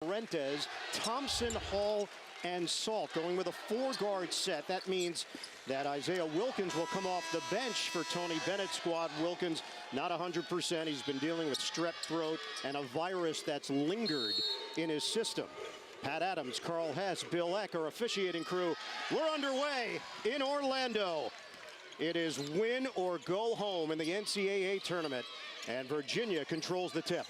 Fuentes, Thompson, Hall, and Salt going with a 4-guard set. That means that Isaiah Wilkins will come off the bench for Tony Bennett's squad. Wilkins not 100%. He's been dealing with strep throat and a virus that's lingered in his system. Pat Adams, Carl Hess, Bill Eck, our officiating crew. We're underway in Orlando. It is win or go home in the NCAA tournament, and Virginia controls the tip.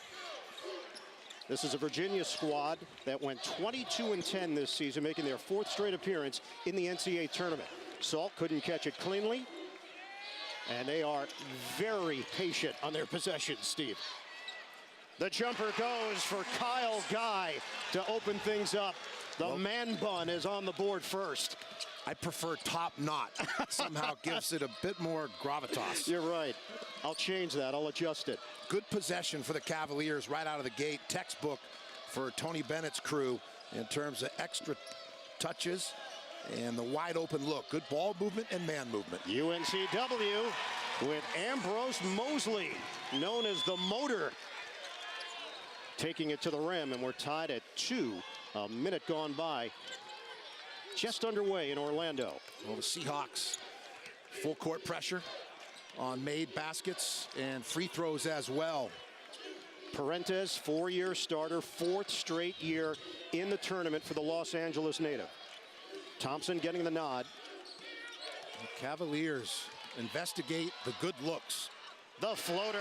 This is a Virginia squad that went 22-10 this season, making their 4th straight appearance in the NCAA tournament. Salt couldn't catch it cleanly, and they are very patient on their possessions, Steve. The jumper goes for Kyle Guy to open things up. The man bun is on the board first. I prefer top knot. Somehow gives it a bit more gravitas. You're right. I'll change that. I'll adjust it. Good possession for the Cavaliers right out of the gate. Textbook for Tony Bennett's crew in terms of extra touches and the wide open look. Good ball movement and man movement. UNCW with Ambrose Mosley, known as the Motor, taking it to the rim, and we're tied at 2. A minute gone by. Just underway in Orlando. Well, the Seahawks, full court pressure on made baskets and free throws as well. Fuentes, 4-year starter, 4th straight year in the tournament for the Los Angeles native. Thompson getting the nod. The Cavaliers investigate the good looks. The floater,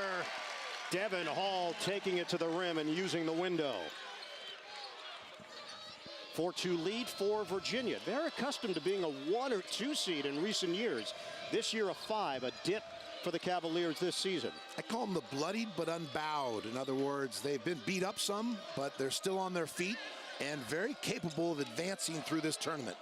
Devin Hall taking it to the rim and using the window. 4-2 lead for Virginia. They're accustomed to being a 1 or 2 seed in recent years. This year a 5, a dip for the Cavaliers this season. I call them the bloodied but unbowed. In other words, they've been beat up some, but they're still on their feet and very capable of advancing through this tournament.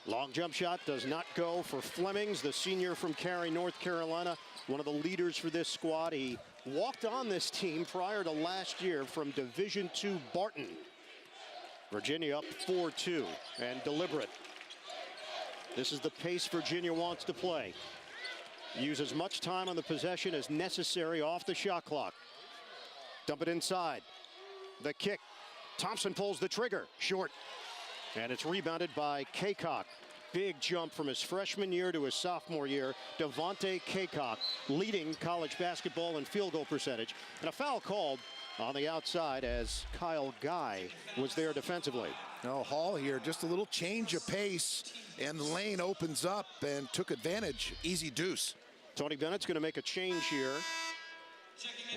Long jump shot does not go for Flemmings, the senior from Cary, North Carolina, one of the leaders for this squad. He walked on this team prior to last year from Division II Barton. Virginia up 4-2 and deliberate. This is the pace Virginia wants to play. Use as much time on the possession as necessary off the shot clock. Dump it inside. The kick. Thompson pulls the trigger. Short. And it's rebounded by Kaycock. Big jump from his freshman year to his sophomore year. Devontae Kaycock leading college basketball in field goal percentage. And a foul called on the outside as Kyle Guy was there defensively. No, Hall here, just a little change of pace, and the lane opens up and took advantage. Easy deuce. Tony Bennett's going to make a change here.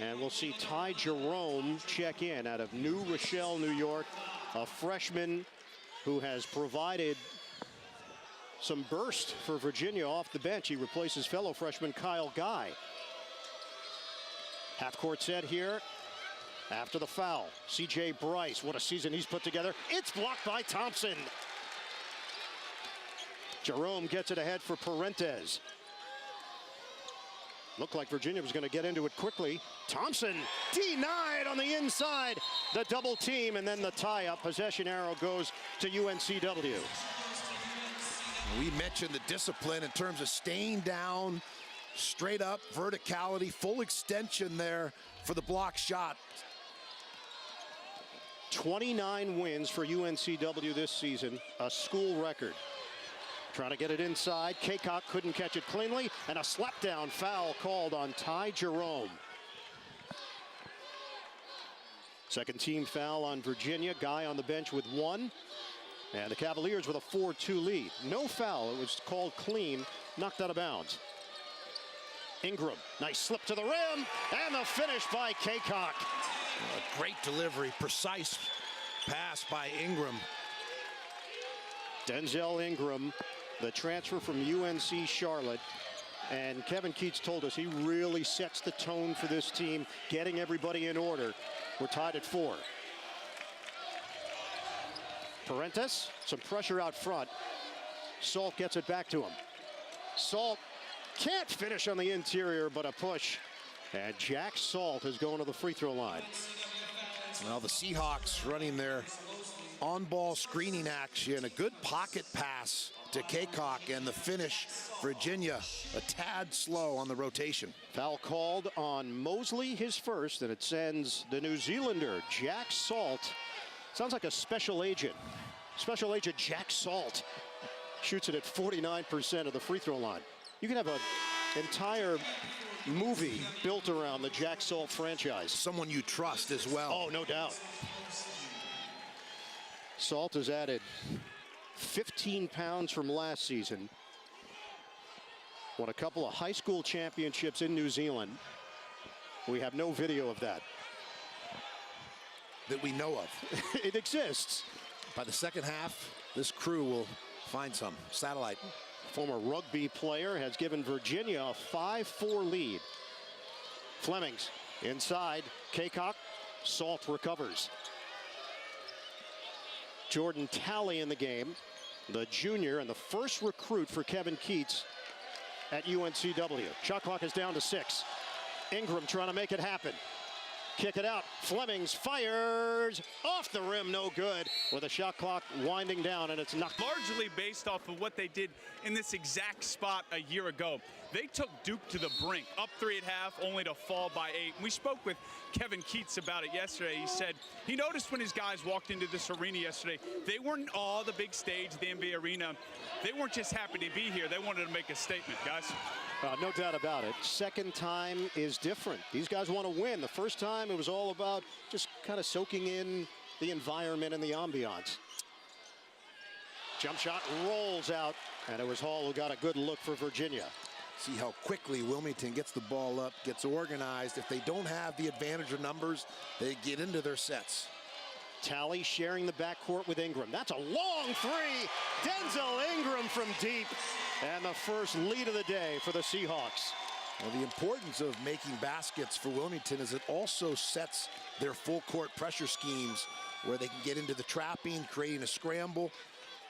And we'll see Ty Jerome check in out of New Rochelle, New York, a freshman who has provided some burst for Virginia off the bench. He replaces fellow freshman Kyle Guy. Half-court set here. After the foul, C.J. Bryce, what a season he's put together. It's blocked by Thompson. Jerome gets it ahead for Fuentes. Looked like Virginia was going to get into it quickly. Thompson denied on the inside. The double team and then the tie-up. Possession arrow goes to UNCW. We mentioned the discipline in terms of staying down, straight up, verticality, full extension there for the block shot. 29 wins for UNCW this season, a school record. Trying to get it inside. Kaycock couldn't catch it cleanly, and a slap-down foul called on Ty Jerome. Second team foul on Virginia. Guy on the bench with 1. And the Cavaliers with a 4-2 lead. No foul. It was called clean, knocked out of bounds. Ingram, nice slip to the rim, and the finish by Kaycock. A great delivery, precise pass by Ingram. Denzel Ingram, the transfer from UNC Charlotte. And Kevin Keats told us he really sets the tone for this team, getting everybody in order. We're tied at 4. Fuentes, some pressure out front. Salt gets it back to him. Salt can't finish on the interior, but a push. And Jack Salt is going to the free throw line. Well, the Seahawks running their on-ball screening action. A good pocket pass to Kaycock, and the finish, Virginia, a tad slow on the rotation. Foul called on Mosley, his first, and it sends the New Zealander, Jack Salt, Sounds like a special agent. Special agent Jack Salt shoots it at 49% of the free throw line. You can have an entire movie built around the Jack Salt franchise. Someone you trust as well. Oh, no doubt. Salt has added 15 pounds from last season. Won a couple of high school championships in New Zealand. We have no video of that. That we know of. It exists. By the second half, this crew will find some. Satellite. Former rugby player has given Virginia a 5-4 lead. Flemmings inside. Kaycock. Salt recovers. Jordan Talley in the game. The junior and the first recruit for Kevin Keats at UNCW. Shot clock is down to 6. Ingram trying to make it happen. Kick it out. Flemmings fires off the rim, no good, with a shot clock winding down, and it's knocked. Largely based off of what they did in this exact spot a year ago. They took Duke to the brink, up 3 at half, only to fall by 8. We spoke with Kevin Keats about it yesterday. He said he noticed when his guys walked into this arena yesterday, they weren't all the big stage, the NBA arena. They weren't just happy to be here. They wanted to make a statement, guys. No doubt about it. Second time is different. These guys want to win. The first time it was all about just kind of soaking in the environment and the ambiance. Jump shot rolls out, and it was Hall who got a good look for Virginia. See how quickly Wilmington gets the ball up, gets organized. If they don't have the advantage of numbers, they get into their sets. Talley sharing the backcourt with Ingram. That's a long three. Denzel Ingram from deep. And the first lead of the day for the Seahawks. Well, the importance of making baskets for Wilmington is it also sets their full court pressure schemes where they can get into the trapping, creating a scramble,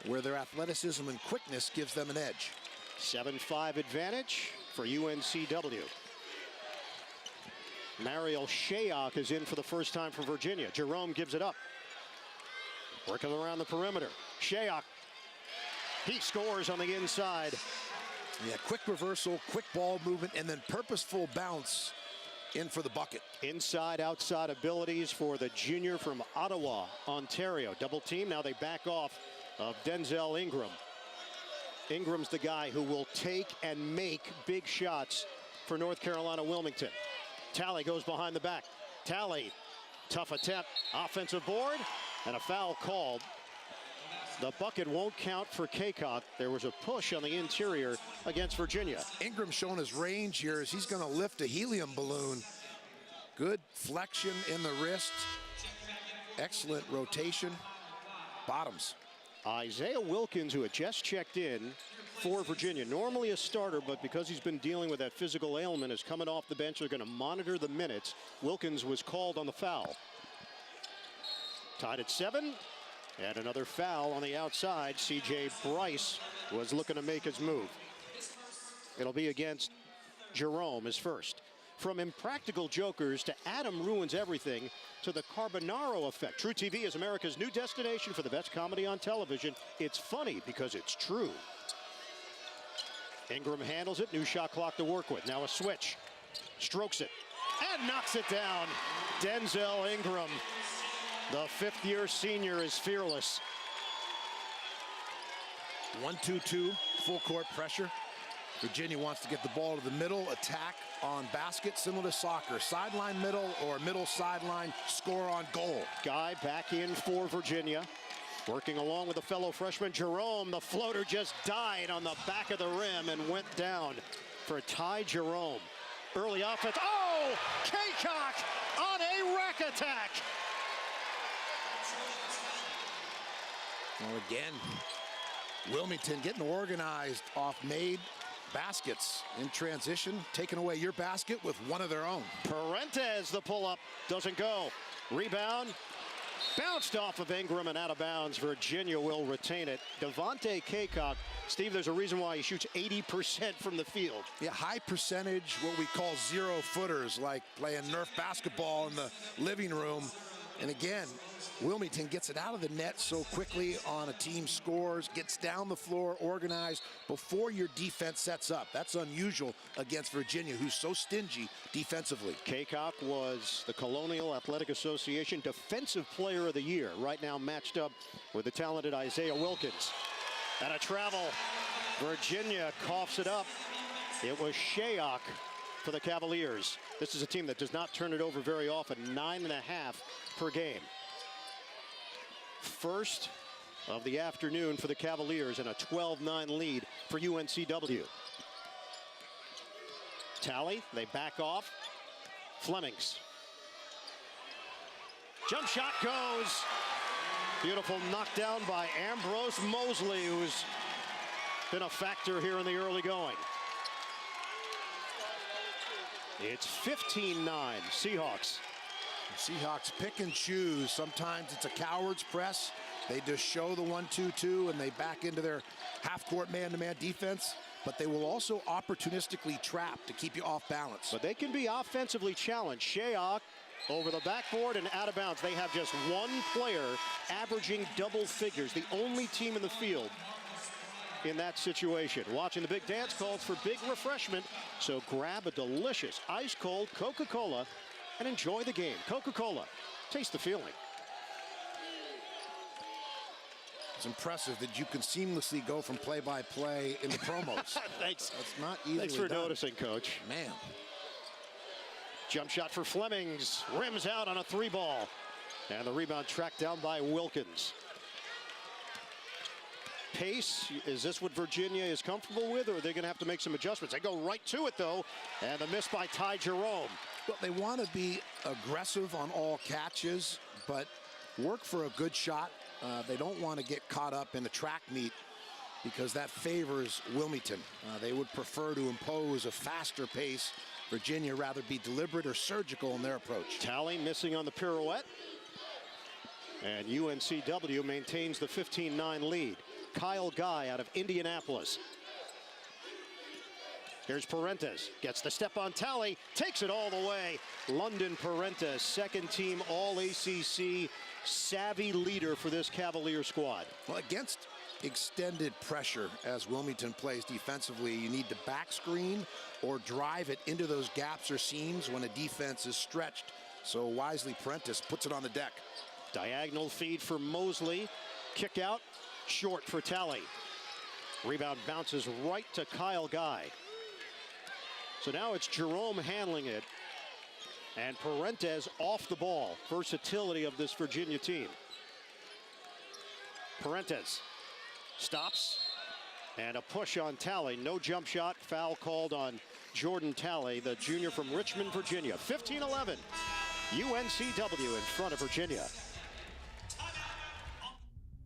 where their athleticism and quickness gives them an edge. 7-5 advantage for UNCW. Mariel Shayok is in for the first time for Virginia. Jerome gives it up. Working around the perimeter. Shayok. He scores on the inside. Yeah, quick reversal, quick ball movement, and then purposeful bounce in for the bucket. Inside, outside abilities for the junior from Ottawa, Ontario. Double team, now they back off of Denzel Ingram. Ingram's the guy who will take and make big shots for North Carolina Wilmington. Talley goes behind the back. Talley, tough attempt, offensive board, and a foul called. The bucket won't count for Kaycock. There was a push on the interior against Virginia. Ingram showing his range here as he's going to lift a helium balloon. Good flexion in the wrist. Excellent rotation. Bottoms. Isaiah Wilkins, who had just checked in for Virginia, normally a starter, but because he's been dealing with that physical ailment, is coming off the bench. They're going to monitor the minutes. Wilkins was called on the foul. Tied at 7. And another foul on the outside. C.J. Bryce was looking to make his move. It'll be against Jerome, his first. From impractical jokers to Adam ruins everything to the Carbonaro effect. True TV is America's new destination for the best comedy on television. It's funny because it's true. Ingram handles it. New shot clock to work with. Now a switch. Strokes it. And knocks it down. Denzel Ingram. The fifth-year senior is fearless. 1-2-2, full court pressure. Virginia wants to get the ball to the middle, attack on basket, similar to soccer. Sideline middle or middle sideline, score on goal. Guy back in for Virginia. Working along with a fellow freshman, Jerome. The floater just died on the back of the rim and went down for Ty Jerome. Early offense. Oh! Kaycock on a rack attack. Well, again, Wilmington getting organized off made baskets in transition, taking away your basket with one of their own. Parentes, the pull-up, doesn't go. Rebound, bounced off of Ingram and out of bounds. Virginia will retain it. Devontae Kaycock, Steve, there's a reason why he shoots 80% from the field. Yeah, high percentage, what we call zero footers, like playing Nerf basketball in the living room. And again, Wilmington gets it out of the net so quickly on a team scores, gets down the floor, organized before your defense sets up. That's unusual against Virginia, who's so stingy defensively. Kaycock was the Colonial Athletic Association Defensive Player of the Year, right now matched up with the talented Isaiah Wilkins. And a travel. Virginia coughs it up. It was Shayok for the Cavaliers. This is a team that does not turn it over very often, 9.5 per game. First of the afternoon for the Cavaliers and a 12-9 lead for UNCW. Tally, they back off. Flemmings. Jump shot goes. Beautiful knockdown by Ambrose Mosley, who's been a factor here in the early going. It's 15-9 Seahawks. Seahawks pick and choose. Sometimes it's a coward's press. They just show the 1-2-2 and they back into their half-court man-to-man defense. But they will also opportunistically trap to keep you off balance. But they can be offensively challenged. Shayok over the backboard and out of bounds. They have just one player averaging double figures. The only team in the field in that situation. Watching the big dance calls for big refreshment. So grab a delicious ice-cold Coca-Cola and enjoy the game. Coca-Cola, taste the feeling. It's impressive that you can seamlessly go from play-by-play in the promos. Thanks. That's not easily Thanks for done. noticing, Coach. Man. Jump shot for Flemmings. Rims out on a 3-ball. And the rebound tracked down by Wilkins. Pace, is this what Virginia is comfortable with, or are they going to have to make some adjustments? They go right to it, though, and the miss by Ty Jerome. Well, they want to be aggressive on all catches, but work for a good shot. They don't want to get caught up in the track meet because that favors Wilmington. They would prefer to impose a faster pace. Virginia rather be deliberate or surgical in their approach. Tally missing on the pirouette. And UNCW maintains the 15-9 lead. Kyle Guy out of Indianapolis. Here's Parentes, gets the step on Tally, takes it all the way. London Parentes, second team All-ACC, savvy leader for this Cavalier squad. Well, against extended pressure as Wilmington plays defensively, you need to back screen or drive it into those gaps or seams when a defense is stretched. So wisely, Parentes puts it on the deck. Diagonal feed for Mosley, kick out, short for Tally. Rebound bounces right to Kyle Guy. So now it's Jerome handling it. And Parentes off the ball. Versatility of this Virginia team. Parentes stops. And a push on Tally. No jump shot. Foul called on Jordan Tally, the junior from Richmond, Virginia. 15-11. UNCW in front of Virginia.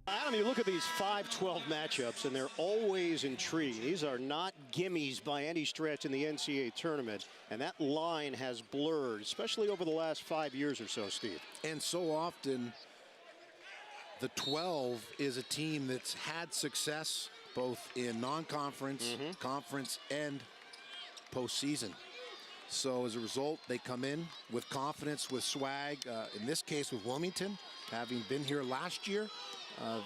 Adam, you look at these 5-12 matchups, and they're always intriguing. These are not gimmies by any stretch in the NCAA tournament, and that line has blurred, especially over the last 5 years or so, Steve. And so often, the 12 is a team that's had success both in non-conference, conference, and postseason. So as a result, they come in with confidence, with swag. In this case, with Wilmington, having been here last year,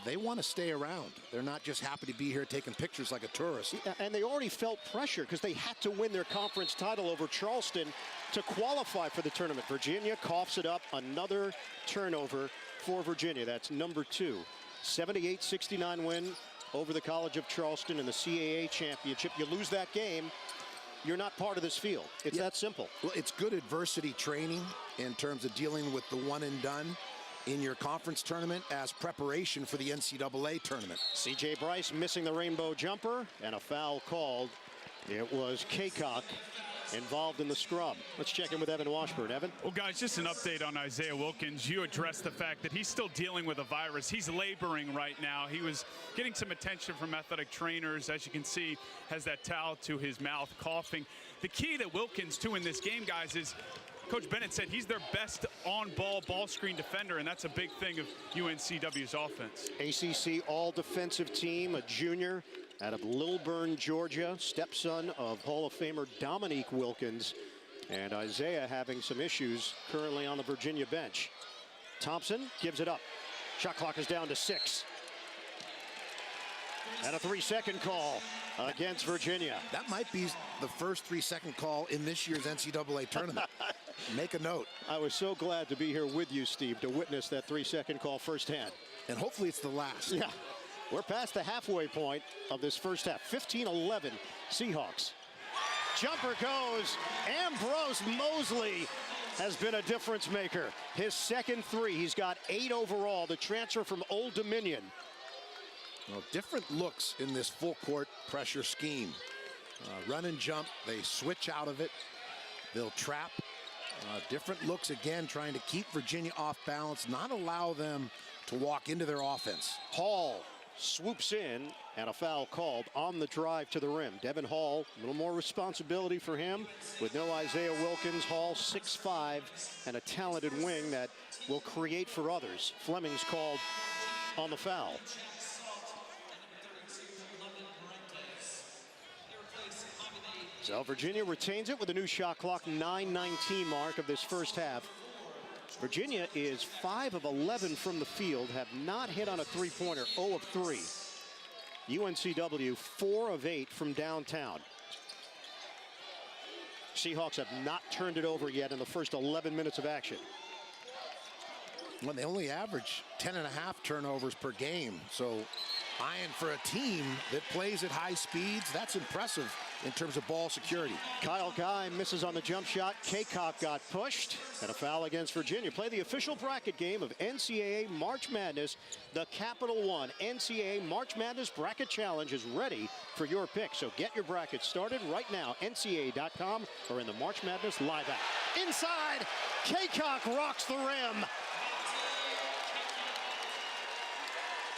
they want to stay around. They're not just happy to be here taking pictures like a tourist. And they already felt pressure because they had to win their conference title over Charleston to qualify for the tournament. Virginia coughs it up. Another turnover for Virginia. That's number 2. 78-69 win over the College of Charleston in the CAA championship. You lose that game, you're not part of this field. It's that simple. Well, it's good adversity training in terms of dealing with the one and done in your conference tournament as preparation for the NCAA tournament. C.J. Bryce missing the rainbow jumper, and a foul called. It was Kaycock involved in the scrum. Let's check in with Evan Washburn. Evan? Well, guys, just an update on Isaiah Wilkins. You addressed the fact that he's still dealing with a virus. He's laboring right now. He was getting some attention from athletic trainers. As you can see, has that towel to his mouth, coughing. The key to Wilkins, too, in this game, guys, is Coach Bennett said he's their best on-ball ball screen defender, and that's a big thing of UNCW's offense. ACC all-defensive team, a junior out of Lilburn, Georgia, stepson of Hall of Famer Dominique Wilkins. And Isaiah having some issues currently on the Virginia bench. Thompson gives it up. Shot clock is down to 6. And a 3-second call against Virginia. That might be the first 3-second call in this year's NCAA tournament. Make a note. I was so glad to be here with you, Steve, to witness that 3-second call firsthand. And hopefully it's the last. Yeah, we're past the halfway point of this first half. 15-11 Seahawks. Jumper goes. Ambrose Mosley has been a difference maker. His second 3. He's got 8 overall. The transfer from Old Dominion. Well, different looks in this full court pressure scheme. Run and jump, they switch out of it. They'll trap. Different looks again, trying to keep Virginia off balance, not allow them to walk into their offense. Hall swoops in, and a foul called on the drive to the rim. Devin Hall, a little more responsibility for him with no Isaiah Wilkins. Hall 6'5", and a talented wing that will create for others. Flemmings called on the foul. So Virginia retains it with a new shot clock, 9:19 mark of this first half. Virginia is 5 of 11 from the field, have not hit on a three-pointer, 0 of 3. UNCW 4 of 8 from downtown. Seahawks have not turned it over yet in the first 11 minutes of action. Well, they only average 10.5 turnovers per game. So eyeing for a team that plays at high speeds, that's impressive in terms of ball security. Kyle Guy misses on the jump shot. Kaycock got pushed, and a foul against Virginia. Play the official bracket game of NCAA March Madness. The Capital One NCAA March Madness Bracket Challenge is ready for your pick. So get your bracket started right now, NCAA.com or in the March Madness live app. Inside, Kaycock rocks the rim.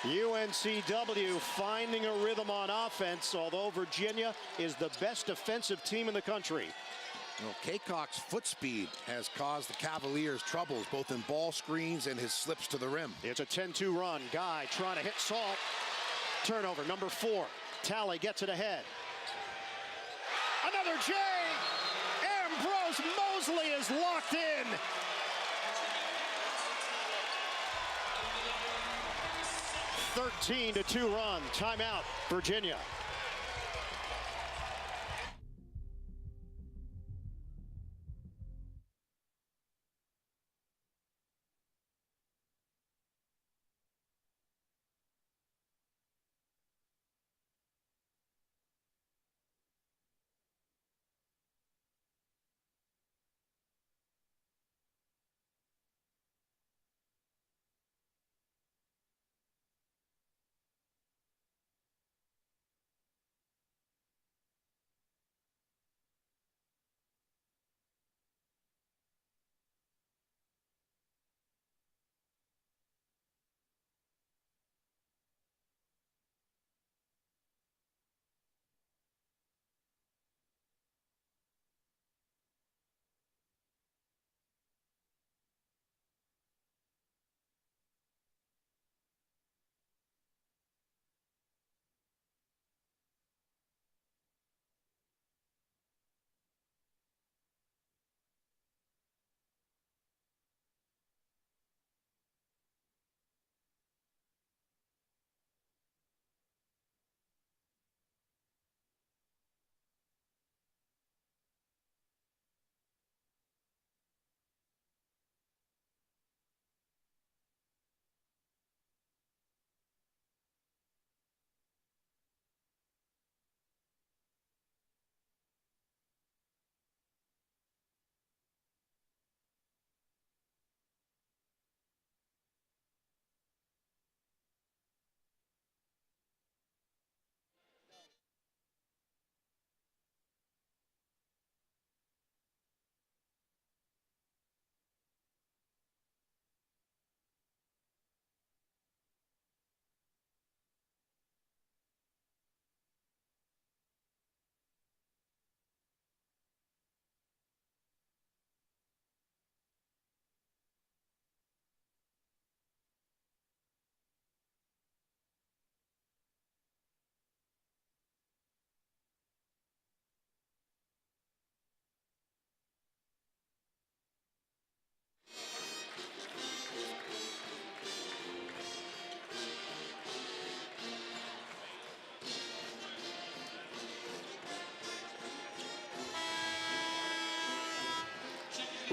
UNCW finding a rhythm on offense, although Virginia is the best defensive team in the country. Well, Kaycock's foot speed has caused the Cavaliers troubles, both in ball screens and his slips to the rim. It's a 10-2 run. Guy trying to hit Salt. Turnover, number 4. Talley gets it ahead. Another J. Ambrose Mosley is locked in. A 13-2 run. Timeout, Virginia.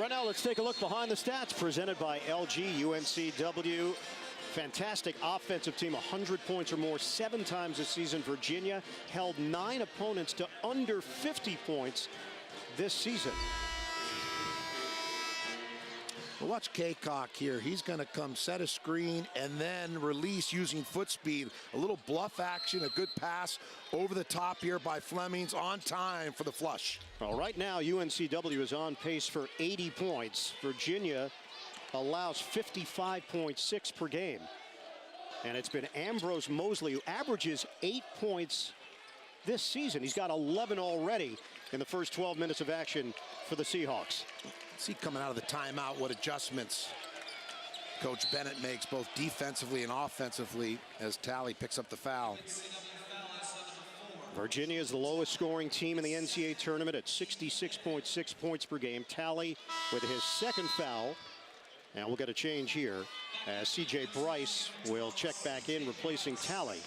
Right now, let's take a look behind the stats presented by LG UNCW. Fantastic offensive team, 100 points or more 7 times this season. Virginia held 9 opponents to under 50 points this season. Well, watch Kaycock here. He's going to come set a screen and then release using foot speed. A little bluff action, a good pass over the top here by Flemmings, on time for the flush. Well, right now, UNCW is on pace for 80 points. Virginia allows 55.6 per game. And it's been Ambrose Mosley, who averages 8 points this season. He's got 11 already in the first 12 minutes of action for the Seahawks. See coming out of the timeout what adjustments Coach Bennett makes both defensively and offensively as Talley picks up the foul. Virginia is the lowest scoring team in the NCAA tournament at 66.6 points per game. Talley with his second foul. And we'll get a change here as C.J. Bryce will check back in, replacing Talley.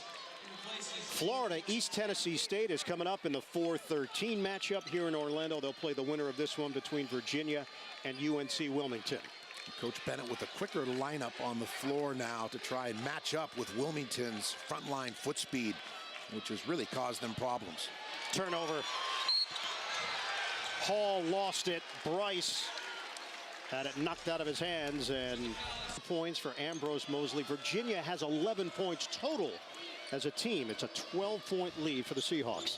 Florida, East Tennessee State is coming up in the 4-13 matchup here in Orlando. They'll play the winner of this one between Virginia and UNC Wilmington. Coach Bennett with a quicker lineup on the floor now to try and match up with Wilmington's frontline foot speed, which has really caused them problems. Turnover. Hall lost it. Bryce had it knocked out of his hands, and points for Ambrose Mosley. Virginia has 11 points total as a team. It's a 12-point lead for the Seahawks.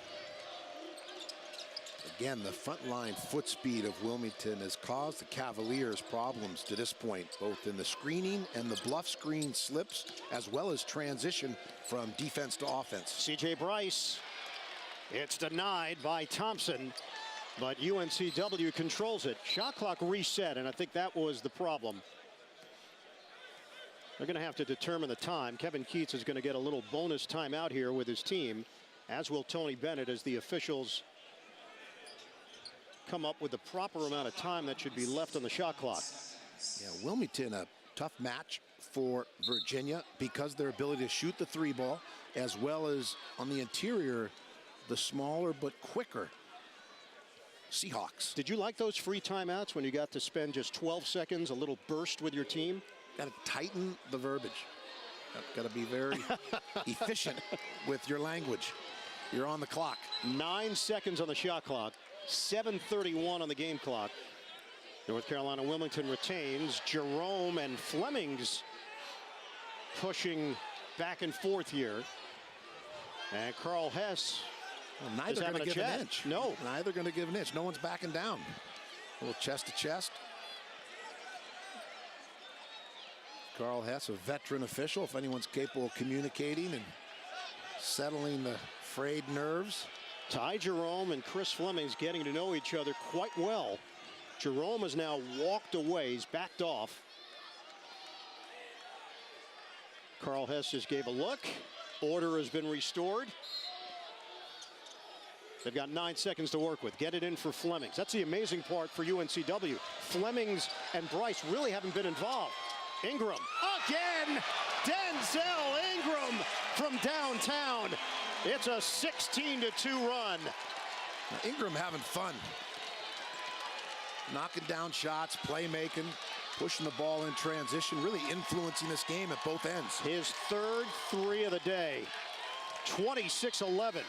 Again, the frontline foot speed of Wilmington has caused the Cavaliers problems to this point, both in the screening and the bluff screen slips, as well as transition from defense to offense. C.J. Bryce, it's denied by Thompson, but UNCW controls it. Shot clock reset, and I think that was the problem. They're going to have to determine the time. Kevin Keats is going to get a little bonus timeout here with his team, as will Tony Bennett, as the officials come up with the proper amount of time that should be left on the shot clock. Yeah, Wilmington, a tough match for Virginia because their ability to shoot the 3-ball, as well as on the interior, the smaller but quicker Seahawks. Did you like those free timeouts when you got to spend just 12 seconds, a little burst with your team? Got to tighten the verbiage. Got to be very efficient with your language. You're on the clock. 9 seconds on the shot clock. 7:31 on the game clock. North Carolina Wilmington retains. Jerome and Flemmings pushing back and forth here. And Carl Hess. Well, neither going to give an inch. No. Neither going to give an inch. No one's backing down. A little chest to chest. Carl Hess, a veteran official, if anyone's capable of communicating and settling the frayed nerves. Ty Jerome and Chris Flemmings getting to know each other quite well. Jerome has now walked away. He's backed off. Carl Hess just gave a look. Order has been restored. They've got 9 seconds to work with. Get it in for Flemmings. That's the amazing part for UNCW. Flemmings and Bryce really haven't been involved. Ingram again. Denzel Ingram from downtown. It's a 16-2 run. Now, Ingram having fun. Knocking down shots, playmaking, pushing the ball in transition, really influencing this game at both ends. His third 3 of the day. 26-11.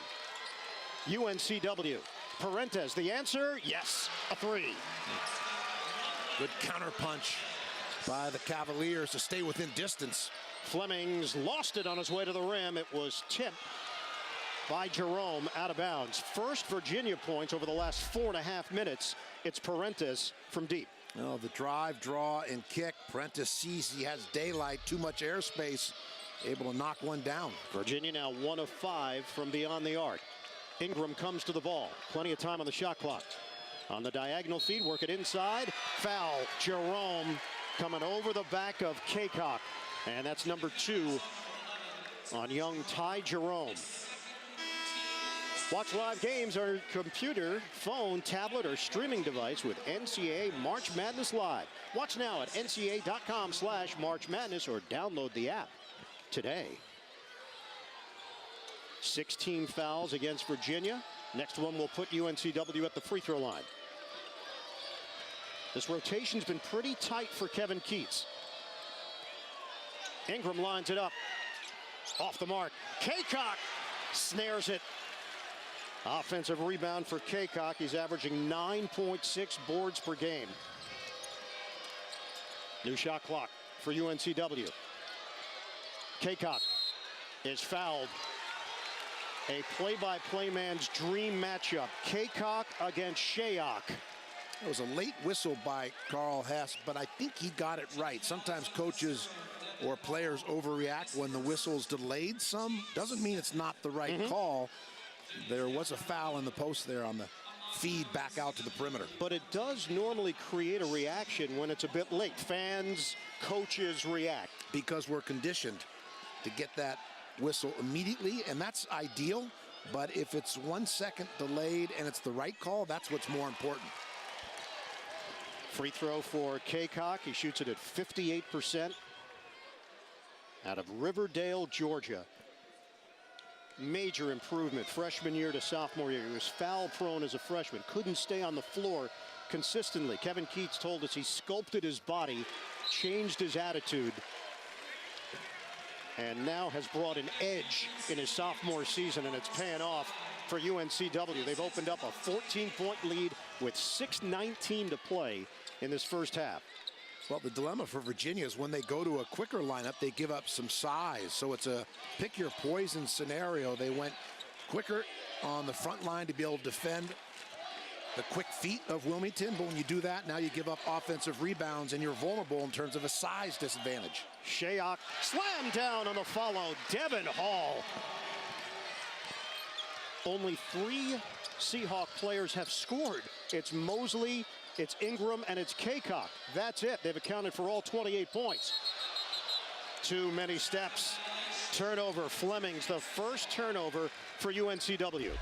UNCW. Parentes, the answer? Yes, a 3. Good counterpunch by the Cavaliers to stay within distance. Flemmings lost it on his way to the rim. It was tipped by Jerome out of bounds. First Virginia points over the last 4.5 minutes. It's Parentes from deep. Oh, the drive, draw, and kick. Prentice sees he has daylight, too much airspace, able to knock one down. Virginia now 1 of 5 from beyond the arc. Ingram comes to the ball. Plenty of time on the shot clock. On the diagonal feed, work it inside. Foul. Jerome coming over the back of Kaycock. And that's number 2 on young Ty Jerome. Watch live games on your computer, phone, tablet, or streaming device with NCAA March Madness Live. Watch now at ncaa.com/March Madness or download the app today. 16 fouls against Virginia. Next one will put UNCW at the free throw line. This rotation's been pretty tight for Kevin Keats. Ingram lines it up. Off the mark. Kaycock snares it. Offensive rebound for Kaycock. He's averaging 9.6 boards per game. New shot clock for UNCW. Kaycock is fouled. A play-by-play man's dream matchup. Kaycock against Shayok. It was a late whistle by Carl Hess, but I think he got it right. Sometimes coaches or players overreact when the whistle's delayed some. Doesn't mean it's not the right call. There was a foul in the post there on the feed back out to the perimeter. But it does normally create a reaction when it's a bit late. Fans, coaches react. Because we're conditioned to get that whistle immediately, and that's ideal. But if it's 1 second delayed and it's the right call, that's what's more important. Free throw for Kaycock. He shoots it at 58%. Out of Riverdale, Georgia. Major improvement freshman year to sophomore year. He was foul prone as a freshman. Couldn't stay on the floor consistently. Kevin Keats told us he sculpted his body, changed his attitude, and now has brought an edge in his sophomore season, and it's paying off for UNCW. They've opened up a 14-point lead with 6:19 to play in this first half. Well, the dilemma for Virginia is when they go to a quicker lineup, they give up some size. So it's a pick your poison scenario. They went quicker on the front line to be able to defend the quick feet of Wilmington. But when you do that, now you give up offensive rebounds and you're vulnerable in terms of a size disadvantage. Shayok slammed down on the follow. Devin Hall. Only 3 Seahawk players have scored. It's Mosley, it's Ingram, and it's Kaycock. That's it. They've accounted for all 28 points. Too many steps. Turnover. Flemmings, the first turnover for UNCW.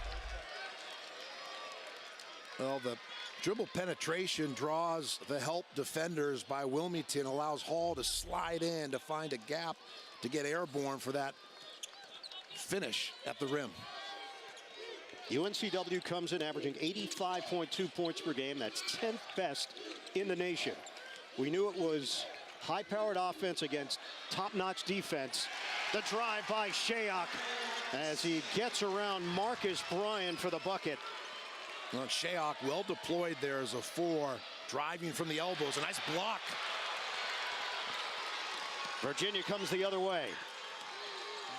Well, the dribble penetration draws the help defenders by Wilmington, allows Hall to slide in to find a gap to get airborne for that finish at the rim. UNCW comes in averaging 85.2 points per game. That's 10th best in the nation. We knew it was high-powered offense against top-notch defense. The drive by Shayok as he gets around Marcus Bryan for the bucket. Well, Shayok well deployed there as a 4, driving from the elbows. A nice block. Virginia comes the other way.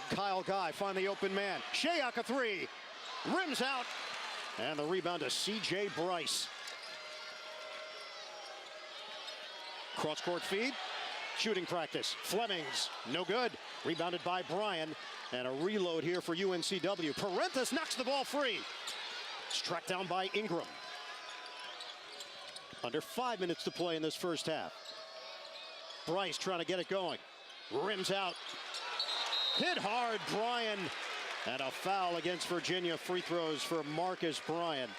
Kyle Guy find the open man. Shayok a 3. Rims out, and the rebound to C.J. Bryce. Cross-court feed, shooting practice. Flemmings, no good. Rebounded by Bryan, and a reload here for UNCW. Parenthis knocks the ball free. Struck down by Ingram. Under 5 minutes to play in this first half. Bryce trying to get it going. Rims out. Hit hard, Bryan. And a foul against Virginia. Free throws for Marcus Bryan.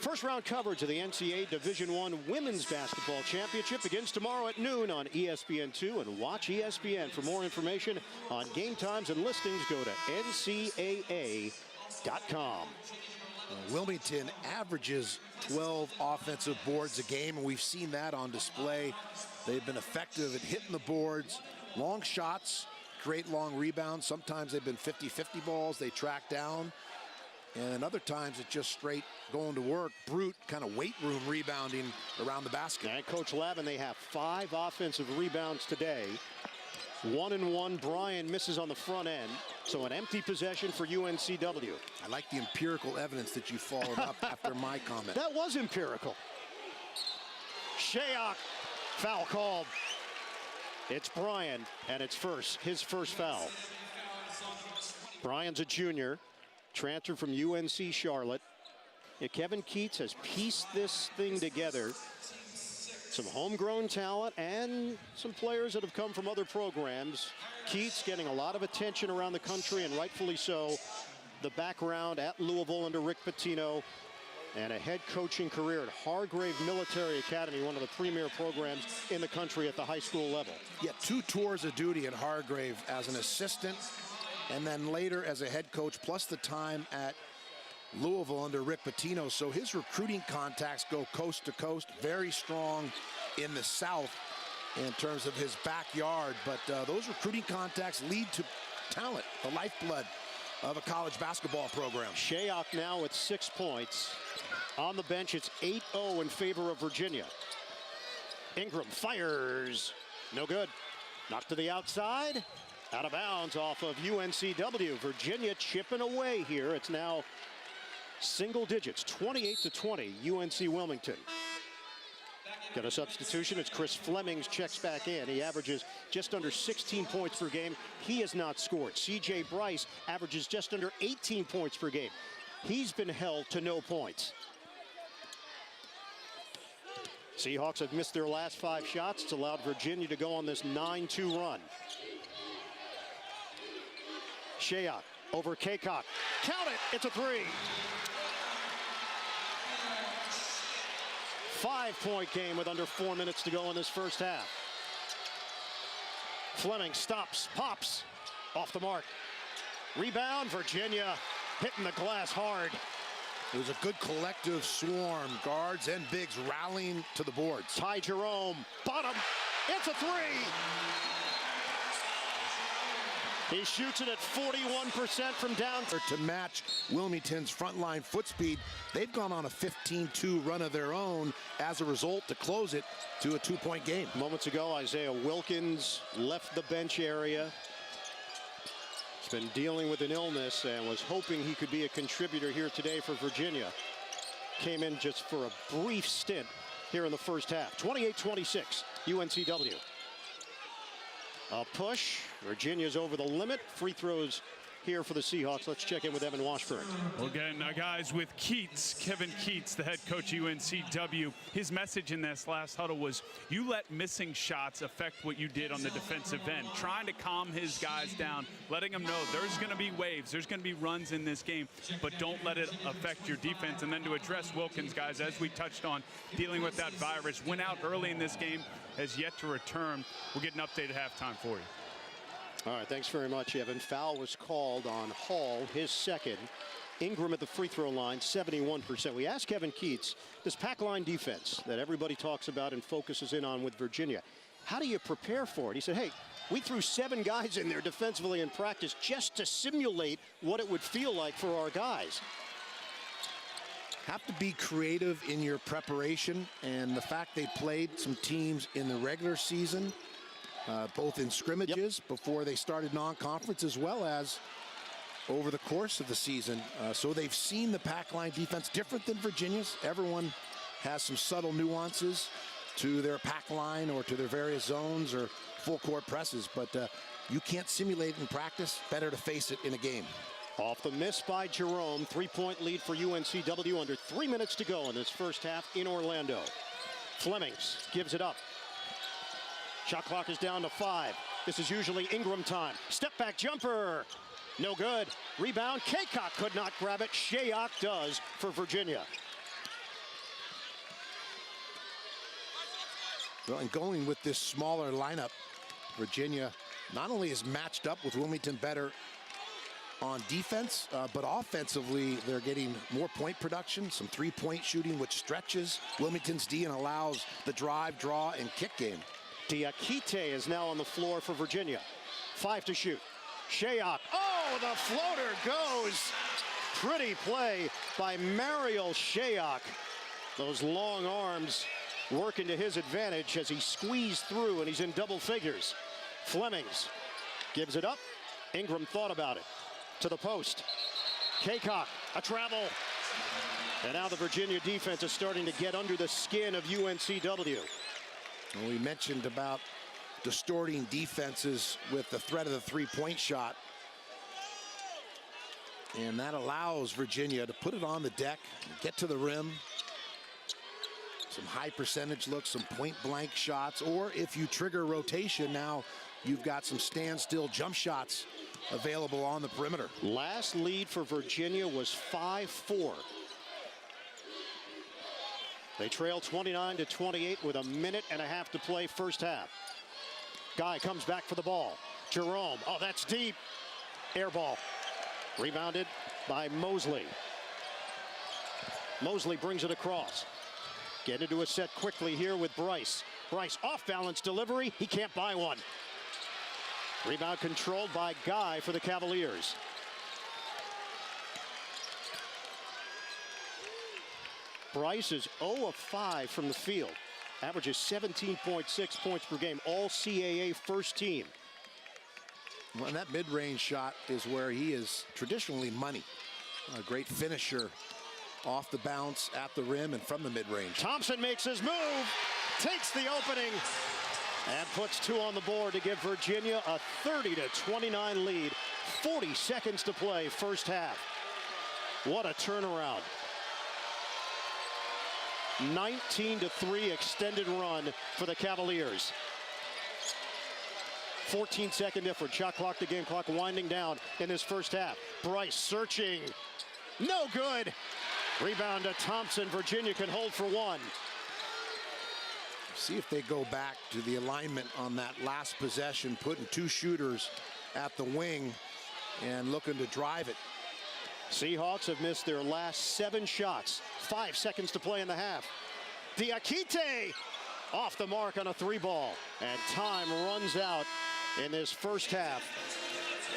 First round coverage of the NCAA Division I Women's Basketball Championship begins tomorrow at noon on ESPN2. And watch ESPN for more information on game times and listings. Go to ncaa.com. Wilmington averages 12 offensive boards a game, and we've seen that on display. They've been effective at hitting the boards, long shots, great long rebounds. Sometimes they've been 50-50 balls they track down, and other times it's just straight going to work, brute kind of weight room rebounding around the basket. And Coach Lavin, they have 5 offensive rebounds today. 1-and-1. Bryan misses on the front end, so an empty possession for UNCW. I like the empirical evidence that you followed up after my comment. That was empirical. Shayok, foul called. It's Bryan, and it's his first foul. Bryan's a junior, transferred from UNC Charlotte. Yeah, Kevin Keats has pieced this thing together. Some homegrown talent and some players that have come from other programs. Keats getting a lot of attention around the country, and rightfully so. The background at Louisville under Rick Pitino, and a head coaching career at Hargrave Military Academy, one of the premier programs in the country at the high school level. Yeah, 2 tours of duty at Hargrave as an assistant, and then later as a head coach, plus the time at Louisville under Rick Pitino. So his recruiting contacts go coast to coast, very strong in the South in terms of his backyard. But those recruiting contacts lead to talent, the lifeblood of a college basketball program. Shayok now with 6 points. On the bench, it's 8-0 in favor of Virginia. Ingram fires. No good. Knocked to the outside. Out of bounds off of UNCW. Virginia chipping away here. It's now single digits, 28-20, UNC Wilmington. Got a substitution. It's Chris Flemmings checks back in. He averages just under 16 points per game. He has not scored. C.J. Bryce averages just under 18 points per game. He's been held to no points. Seahawks have missed their last 5 shots. It's allowed Virginia to go on this 9-2 run. Shayok over Kaycock. Count it. It's a 3. 5-point game with under 4 minutes to go in this first half. Fleming stops, pops, off the mark. Rebound, Virginia hitting the glass hard. It was a good collective swarm, guards and bigs rallying to the boards. Ty Jerome, bottom, it's a 3. He shoots it at 41% from down. To match Wilmington's frontline foot speed, they've gone on a 15-2 run of their own as a result to close it to a 2-point game. Moments ago, Isaiah Wilkins left the bench area. He's been dealing with an illness and was hoping he could be a contributor here today for Virginia. Came in just for a brief stint here in the first half. 28-26, UNCW. A push. Virginia's over the limit. Free throws here for the Seahawks. Let's check in with Evan Washburn. Well, again, guys, with Keats, Kevin Keats, the head coach of UNCW, his message in this last huddle was, you let missing shots affect what you did on the defensive end, trying to calm his guys down, letting them know there's going to be waves, there's going to be runs in this game, but don't let it affect your defense. And then to address Wilkins, guys, as we touched on, dealing with that virus, went out early in this game, has yet to return. We'll get an update at halftime for you. All right, thanks very much, Evan. Foul was called on Hall, his second. Ingram at the free throw line, 71%. We asked Kevin Keats, this pack line defense that everybody talks about and focuses in on with Virginia, how do you prepare for it? He said, hey, we threw 7 guys in there defensively in practice just to simulate what it would feel like for our guys. Have to be creative in your preparation, and the fact they played some teams in the regular season, both in scrimmages before they started non-conference, as well as over the course of the season. So they've seen the pack line defense different than Virginia's. Everyone has some subtle nuances to their pack line or to their various zones or full court presses, but you can't simulate it in practice. Better to face it in a game. Off the miss by Jerome, 3-point lead for UNCW, under 3 minutes to go in this first half in Orlando. Flemmings gives it up. Shot clock is down to 5. This is usually Ingram time. Step back jumper. No good. Rebound. Kaycock could not grab it. Shayok does for Virginia. Well, and going with this smaller lineup, Virginia not only is matched up with Wilmington better on defense, but offensively, they're getting more point production, some 3-point shooting, which stretches Wilmington's D and allows the drive, draw, and kick game. Diakite is now on the floor for Virginia. 5 to shoot. Shayok. Oh, the floater goes. Pretty play by Mariel Shayok. Those long arms working to his advantage as he squeezed through, and he's in double figures. Flemmings gives it up. Ingram thought about it. To the post. Kaycock, a travel. And now the Virginia defense is starting to get under the skin of UNCW. Well, we mentioned about distorting defenses with the threat of the 3-point shot. And that allows Virginia to put it on the deck, get to the rim. Some high percentage looks, some point blank shots, or if you trigger rotation, now you've got some standstill jump shots available on the perimeter. Last lead for Virginia was 5-4. They trail 29-28 with a minute and a half to play first half. Guy comes back for the ball. Jerome, oh, that's deep. Air ball. Rebounded by Mosley. Mosley brings it across. Get into a set quickly here with Bryce. Bryce off balance delivery. He can't buy one. Rebound controlled by Guy for the Cavaliers. Bryce is 0 of 5 from the field. Averages 17.6 points per game. All CAA first team. Well, and that mid-range shot is where he is traditionally money. A great finisher off the bounce, at the rim, and from the mid-range. Thompson makes his move, takes the opening, and puts 2 on the board to give Virginia a 30-29 lead. 40 seconds to play, first half. What a turnaround. 19-3 extended run for the Cavaliers. 14-second difference. Shot clock to game clock winding down in this first half. Bryce searching. No good. Rebound to Thompson. Virginia can hold for 1. See if they go back to the alignment on that last possession, putting 2 shooters at the wing and looking to drive it. Seahawks have missed their last 7 shots. 5 seconds to play in the half. Diakite off the mark on a 3-ball. And time runs out in this first half.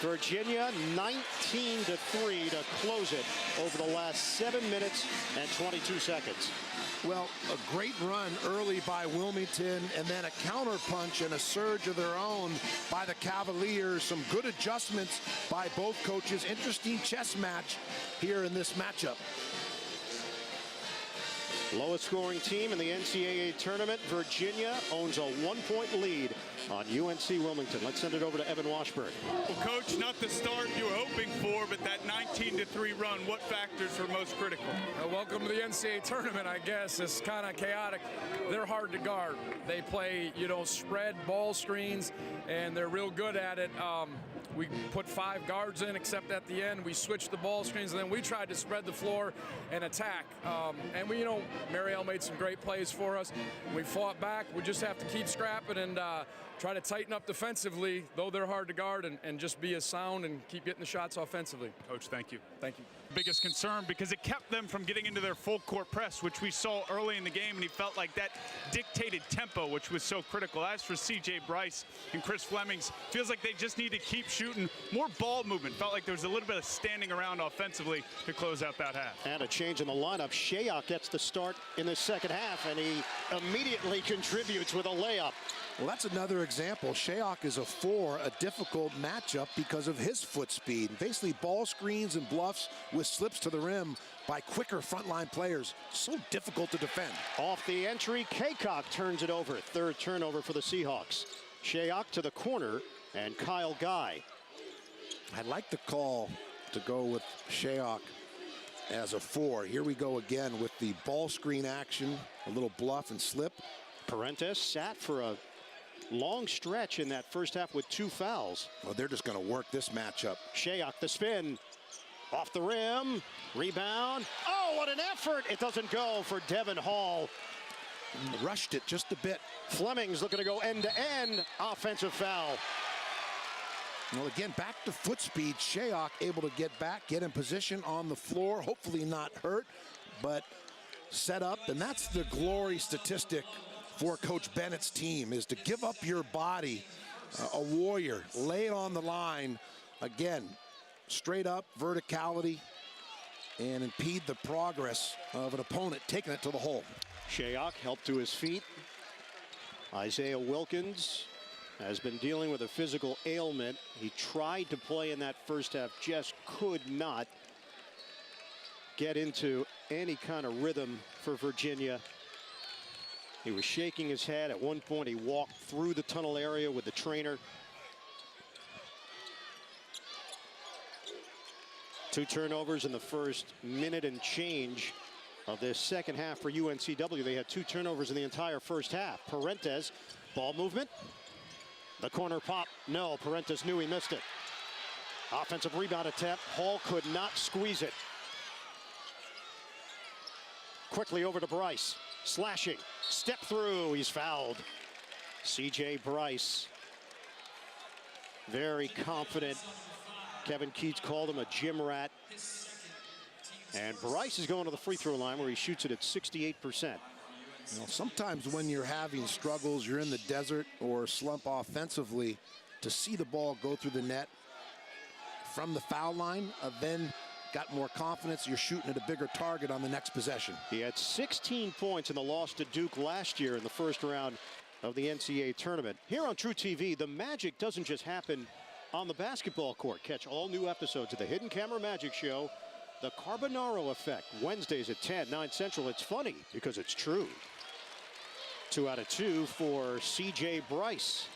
Virginia 19-3 to close it over the last 7 minutes and 22 seconds. Well, a great run early by Wilmington, and then a counter punch and a surge of their own by the Cavaliers. Some good adjustments by both coaches. Interesting chess match here in this matchup. Lowest scoring team in the NCAA tournament. Virginia owns a 1-point lead on UNC Wilmington. Let's send it over to Evan Washburn. Well, Coach, not the start you were hoping for, but that 19-3 run, what factors were most critical? Welcome to the NCAA tournament, I guess. It's kind of chaotic. They're hard to guard. They play, spread ball screens, and they're real good at it. We put 5 guards in, except at the end. We switched the ball screens, and then we tried to spread the floor and attack. And we, Mariel made some great plays for us. We fought back. We just have to keep scrapping and try to tighten up defensively, though they're hard to guard, and just be as sound and keep getting the shots offensively. Coach, thank you. Thank you. Biggest concern because it kept them from getting into their full court press, which we saw early in the game, and he felt like that dictated tempo, which was so critical. As for C.J. Bryce and Chris Flemmings, feels like they just need to keep shooting. More ball movement. Felt like there was a little bit of standing around offensively to close out that half. And a change in the lineup. Shayok gets the start in the second half, and he immediately contributes with a layup. Well, that's another example. Shayok is a 4, a difficult matchup because of his foot speed. Basically, ball screens and bluffs with slips to the rim by quicker frontline players. So difficult to defend. Off the entry, Kaycock turns it over. 3rd turnover for the Seahawks. Shayok to the corner, and Kyle Guy. I like the call to go with Shayok as a 4. Here we go again with the ball screen action, a little bluff and slip. Parentes sat for a long stretch in that first half with 2 fouls. Well, they're just going to work this matchup. Shayok the spin. Off the rim. Rebound. Oh, what an effort. It doesn't go for Devin Hall. Rushed it just a bit. Flemmings looking to go end-to-end. Offensive foul. Well, again, back to foot speed. Shayok able to get back, get in position on the floor, hopefully not hurt, but set up. And that's the glory statistic for Coach Bennett's team, is to give up your body, a warrior, lay it on the line. Again, straight up verticality and impede the progress of an opponent taking it to the hole. Shayok helped to his feet. Isaiah Wilkins has been dealing with a physical ailment. He tried to play in that first half, just could not get into any kind of rhythm for Virginia. He was shaking his head. At one point, he walked through the tunnel area with the trainer. 2 turnovers in the first minute and change of this second half for UNCW. They had 2 turnovers in the entire first half. Parentes, ball movement. The corner pop, no. Parentes knew he missed it. Offensive rebound attempt. Hall could not squeeze it. Quickly over to Bryce. Slashing, step through, he's fouled. C.J. Bryce, very confident. Kevin Keats called him a gym rat. And Bryce is going to the free throw line where he shoots it at 68%. You know, sometimes when you're having struggles, you're in the desert or slump offensively, to see the ball go through the net from the foul line, then got more confidence, you're shooting at a bigger target on the next possession. He had 16 points in the loss to Duke last year in the first round of the NCAA tournament. Here on True TV, the magic doesn't just happen on the basketball court. Catch all new episodes of the Hidden Camera Magic Show, The Carbonaro Effect, Wednesdays at 10, 9 Central. It's funny because it's true. 2 out of 2 for C.J. Bryce.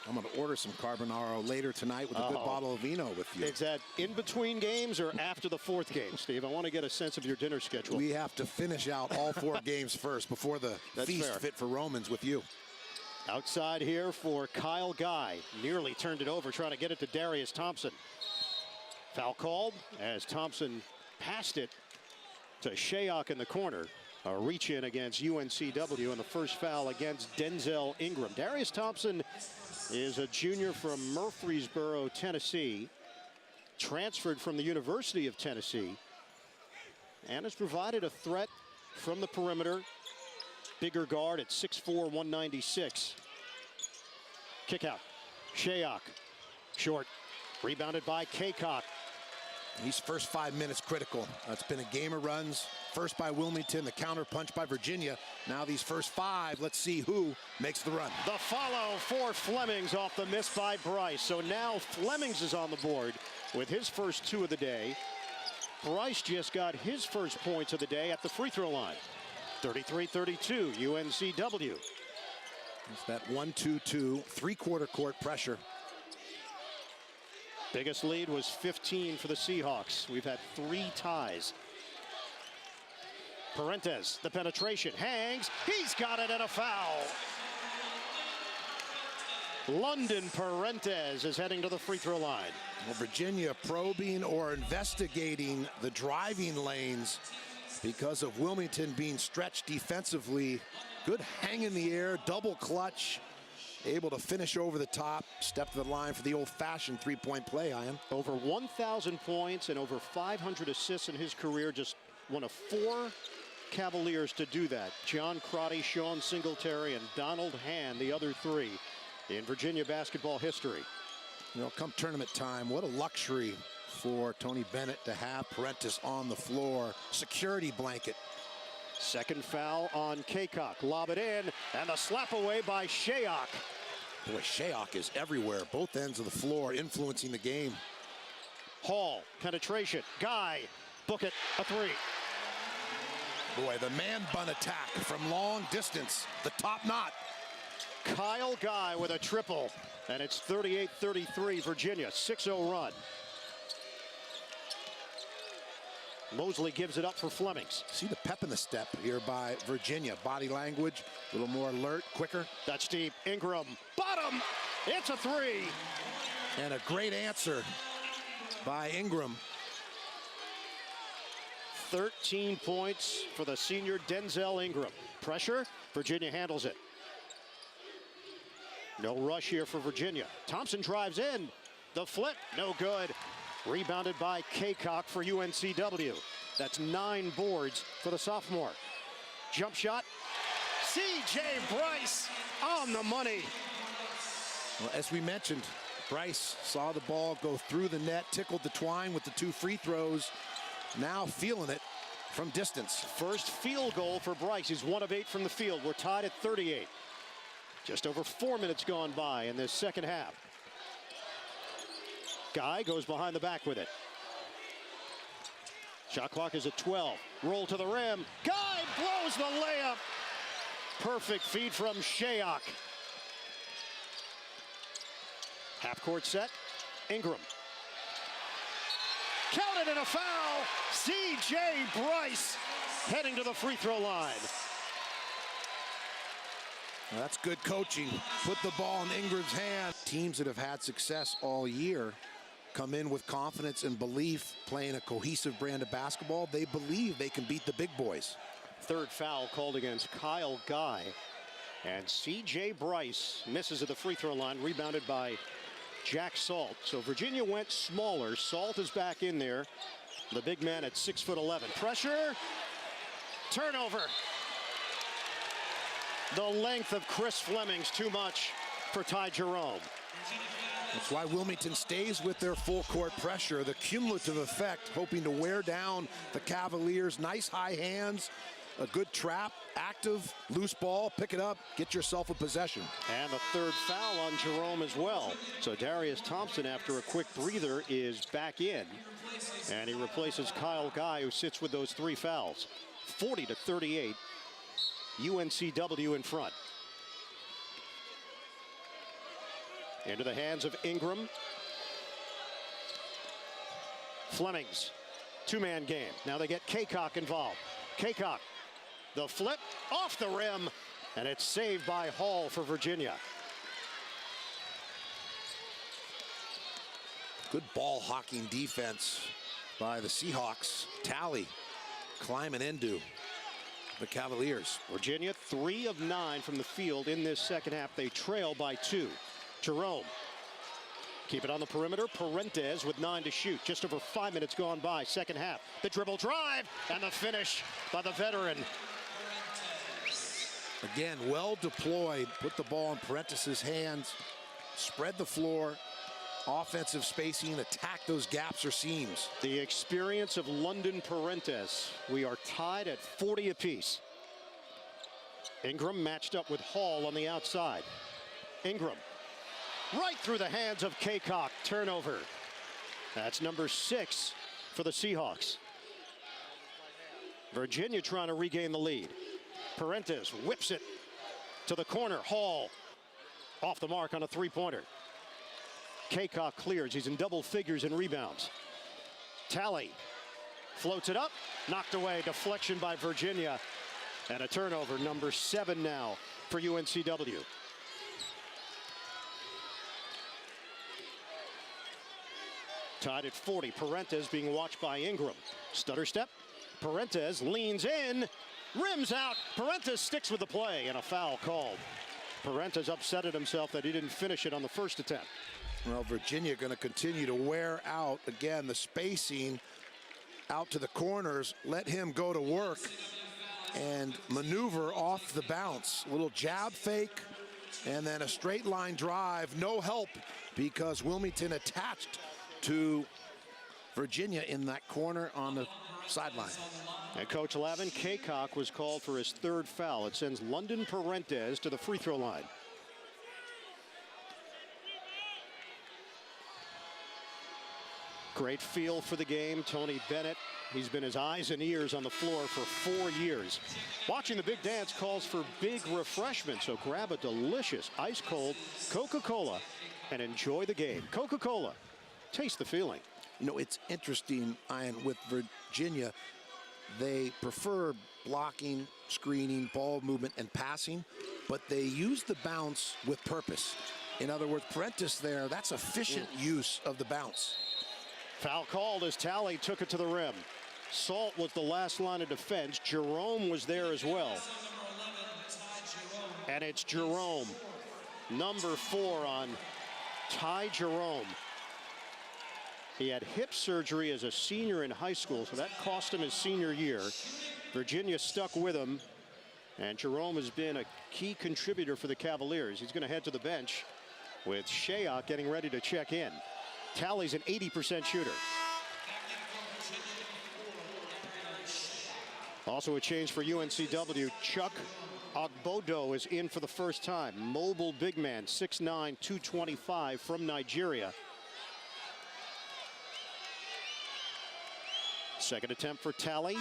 I'm going to order some carbonaro later tonight with a good bottle of vino with you. Is that in between games or after the 4th game, Steve? I want to get a sense of your dinner schedule. We have to finish out all 4 games first before the feast fair. fit for Romans with you. Outside here for Kyle Guy. Nearly turned it over, trying to get it to Darius Thompson. Foul called as Thompson passed it to Shayok in the corner. A reach in against UNCW, and the first foul against Denzel Ingram. Darius Thompson is a junior from Murfreesboro, Tennessee. Transferred from the University of Tennessee. And has provided a threat from the perimeter. Bigger guard at 6'4", 196. Kick out. Shayok. Short. Rebounded by Kaycock. These first 5 minutes critical. It's been a game of runs. First by Wilmington, the counter punch by Virginia. Now these first 5, let's see who makes the run. The follow for Flemmings off the miss by Bryce. So now Flemmings is on the board with his first 2 of the day. Bryce just got his first points of the day at the free throw line. 33-32, UNCW. It's that 1-2-2, 3-quarter court pressure. Biggest lead was 15 for the Seahawks. We've had 3 ties. Parentes, the penetration, hangs. He's got it, and a foul. London Parentes is heading to the free throw line. Well, Virginia probing or investigating the driving lanes because of Wilmington being stretched defensively. Good hang in the air, double clutch. Able to finish over the top, step to the line for the old-fashioned three-point play, Ian. Over 1,000 points and over 500 assists in his career. Just one of 4 Cavaliers to do that. John Crotty, Sean Singletary, and Donald Hand, the other 3 in Virginia basketball history. You know, come tournament time, what a luxury for Tony Bennett to have Parentes on the floor. Security blanket. Second foul on Kaycock. Lob it in, and the slap away by Shayok. Boy, Shayok is everywhere, both ends of the floor, influencing the game. Hall, penetration. Guy, book it, a 3. Boy, the man bun attack from long distance, the top knot. Kyle Guy with a triple, and it's 38-33 Virginia, 6-0 run. Mosley gives it up for Flemmings. See the pep in the step here by Virginia. Body language, a little more alert, quicker. That's deep. Ingram, bottom. It's a 3. And a great answer by Ingram. 13 points for the senior Denzel Ingram. Pressure, Virginia handles it. No rush here for Virginia. Thompson drives in. The flip, no good. Rebounded by Kaycock for UNCW. That's 9 boards for the sophomore. Jump shot. C.J. Bryce on the money. Well, as we mentioned, Bryce saw the ball go through the net, tickled the twine with the 2 free throws. Now feeling it from distance. First field goal for Bryce. He's 1 of 8 from the field. We're tied at 38. Just over 4 minutes gone by in this second half. Guy goes behind the back with it. Shot clock is at 12. Roll to the rim. Guy blows the layup. Perfect feed from Shayok. Half court set. Ingram. Counted and a foul. C.J. Bryce heading to the free throw line. Well, that's good coaching. Put the ball in Ingram's hand. Teams that have had success all year come in with confidence and belief, playing a cohesive brand of basketball. They believe they can beat the big boys. Third foul called against Kyle Guy. And C.J. Bryce misses at the free throw line, rebounded by Jack Salt. So Virginia went smaller. Salt is back in there. The big man at 6'11". Pressure. Turnover. The length of Chris Flemmings too much for Ty Jerome. That's why Wilmington stays with their full court pressure. The cumulative effect, hoping to wear down the Cavaliers. Nice high hands, a good trap, active, loose ball, pick it up, get yourself a possession. And the third foul on Jerome as well. So Darius Thompson, after a quick breather, is back in. And he replaces Kyle Guy, who sits with those 3 fouls. 40-38, UNCW in front. Into the hands of Ingram. Flemmings, 2-man game. Now they get Kaycock involved. Kaycock, the flip, off the rim, and it's saved by Hall for Virginia. Good ball hawking defense by the Seahawks. Tally climbing into the Cavaliers. Virginia 3 of 9 from the field in this second half. They trail by 2. Jerome, keep it on the perimeter. Parentes with 9 to shoot. Just over 5 minutes gone by. Second half. The dribble drive and the finish by the veteran. Again, well deployed. Put the ball in Parentes' hands. Spread the floor. Offensive spacing. Attack those gaps or seams. The experience of London Parentes. We are tied at 40 apiece. Ingram matched up with Hall on the outside. Ingram. Right through the hands of Kaycock. Turnover. That's number 6 for the Seahawks. Virginia trying to regain the lead. Parentes whips it to the corner. Hall off the mark on a 3-pointer. Kaycock clears. He's in double figures in rebounds. Tally floats it up. Knocked away. Deflection by Virginia. And a turnover. Number 7 now for UNCW. Tied at 40. Parentes being watched by Ingram. Stutter step. Parentes leans in. Rims out. Parentes sticks with the play and a foul called. Parentes upset at himself that he didn't finish it on the first attempt. Well, Virginia going to continue to wear out, again, the spacing out to the corners. Let him go to work and maneuver off the bounce. A little jab fake and then a straight line drive. No help because Wilmington attached to Virginia in that corner on the sideline. And Coach Lavin, Kaycock was called for his 3rd foul. It sends London Parentes to the free throw line. Great feel for the game. Tony Bennett, he's been his eyes and ears on the floor for 4 years. Watching the big dance calls for big refreshment, so grab a delicious ice-cold Coca-Cola and enjoy the game. Coca-Cola, taste the feeling. You know, it's interesting, Ian, with Virginia, they prefer blocking, screening, ball movement, and passing, but they use the bounce with purpose. In other words, Parentes there, that's efficient use of the bounce. Foul called as Tally took it to the rim. Salt was the last line of defense. Jerome was there as well. And it's Jerome, number 4 on Ty Jerome. He had hip surgery as a senior in high school, so that cost him his senior year. Virginia stuck with him, and Jerome has been a key contributor for the Cavaliers. He's going to head to the bench with Shayok getting ready to check in. Tally's an 80% shooter. Also a change for UNCW. Chuck Ogbodo is in for the first time. Mobile big man, 6'9", 225 from Nigeria. Second attempt for Tally.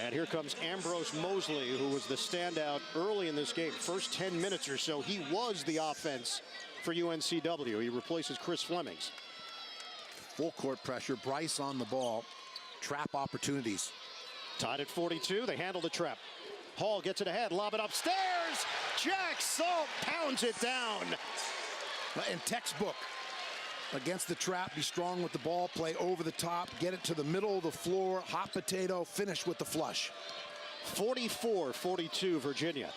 And here comes Ambrose Mosley, who was the standout early in this game. First 10 minutes or so, he was the offense for UNCW. He replaces Chris Flemmings. Full court pressure. Bryce on the ball. Trap opportunities. Tied at 42. They handle the trap. Hall gets it ahead. Lob it upstairs. Jack Salt pounds it down. And textbook. Against the trap, be strong with the ball, play over the top, get it to the middle of the floor, hot potato, finish with the flush. 44-42 Virginia.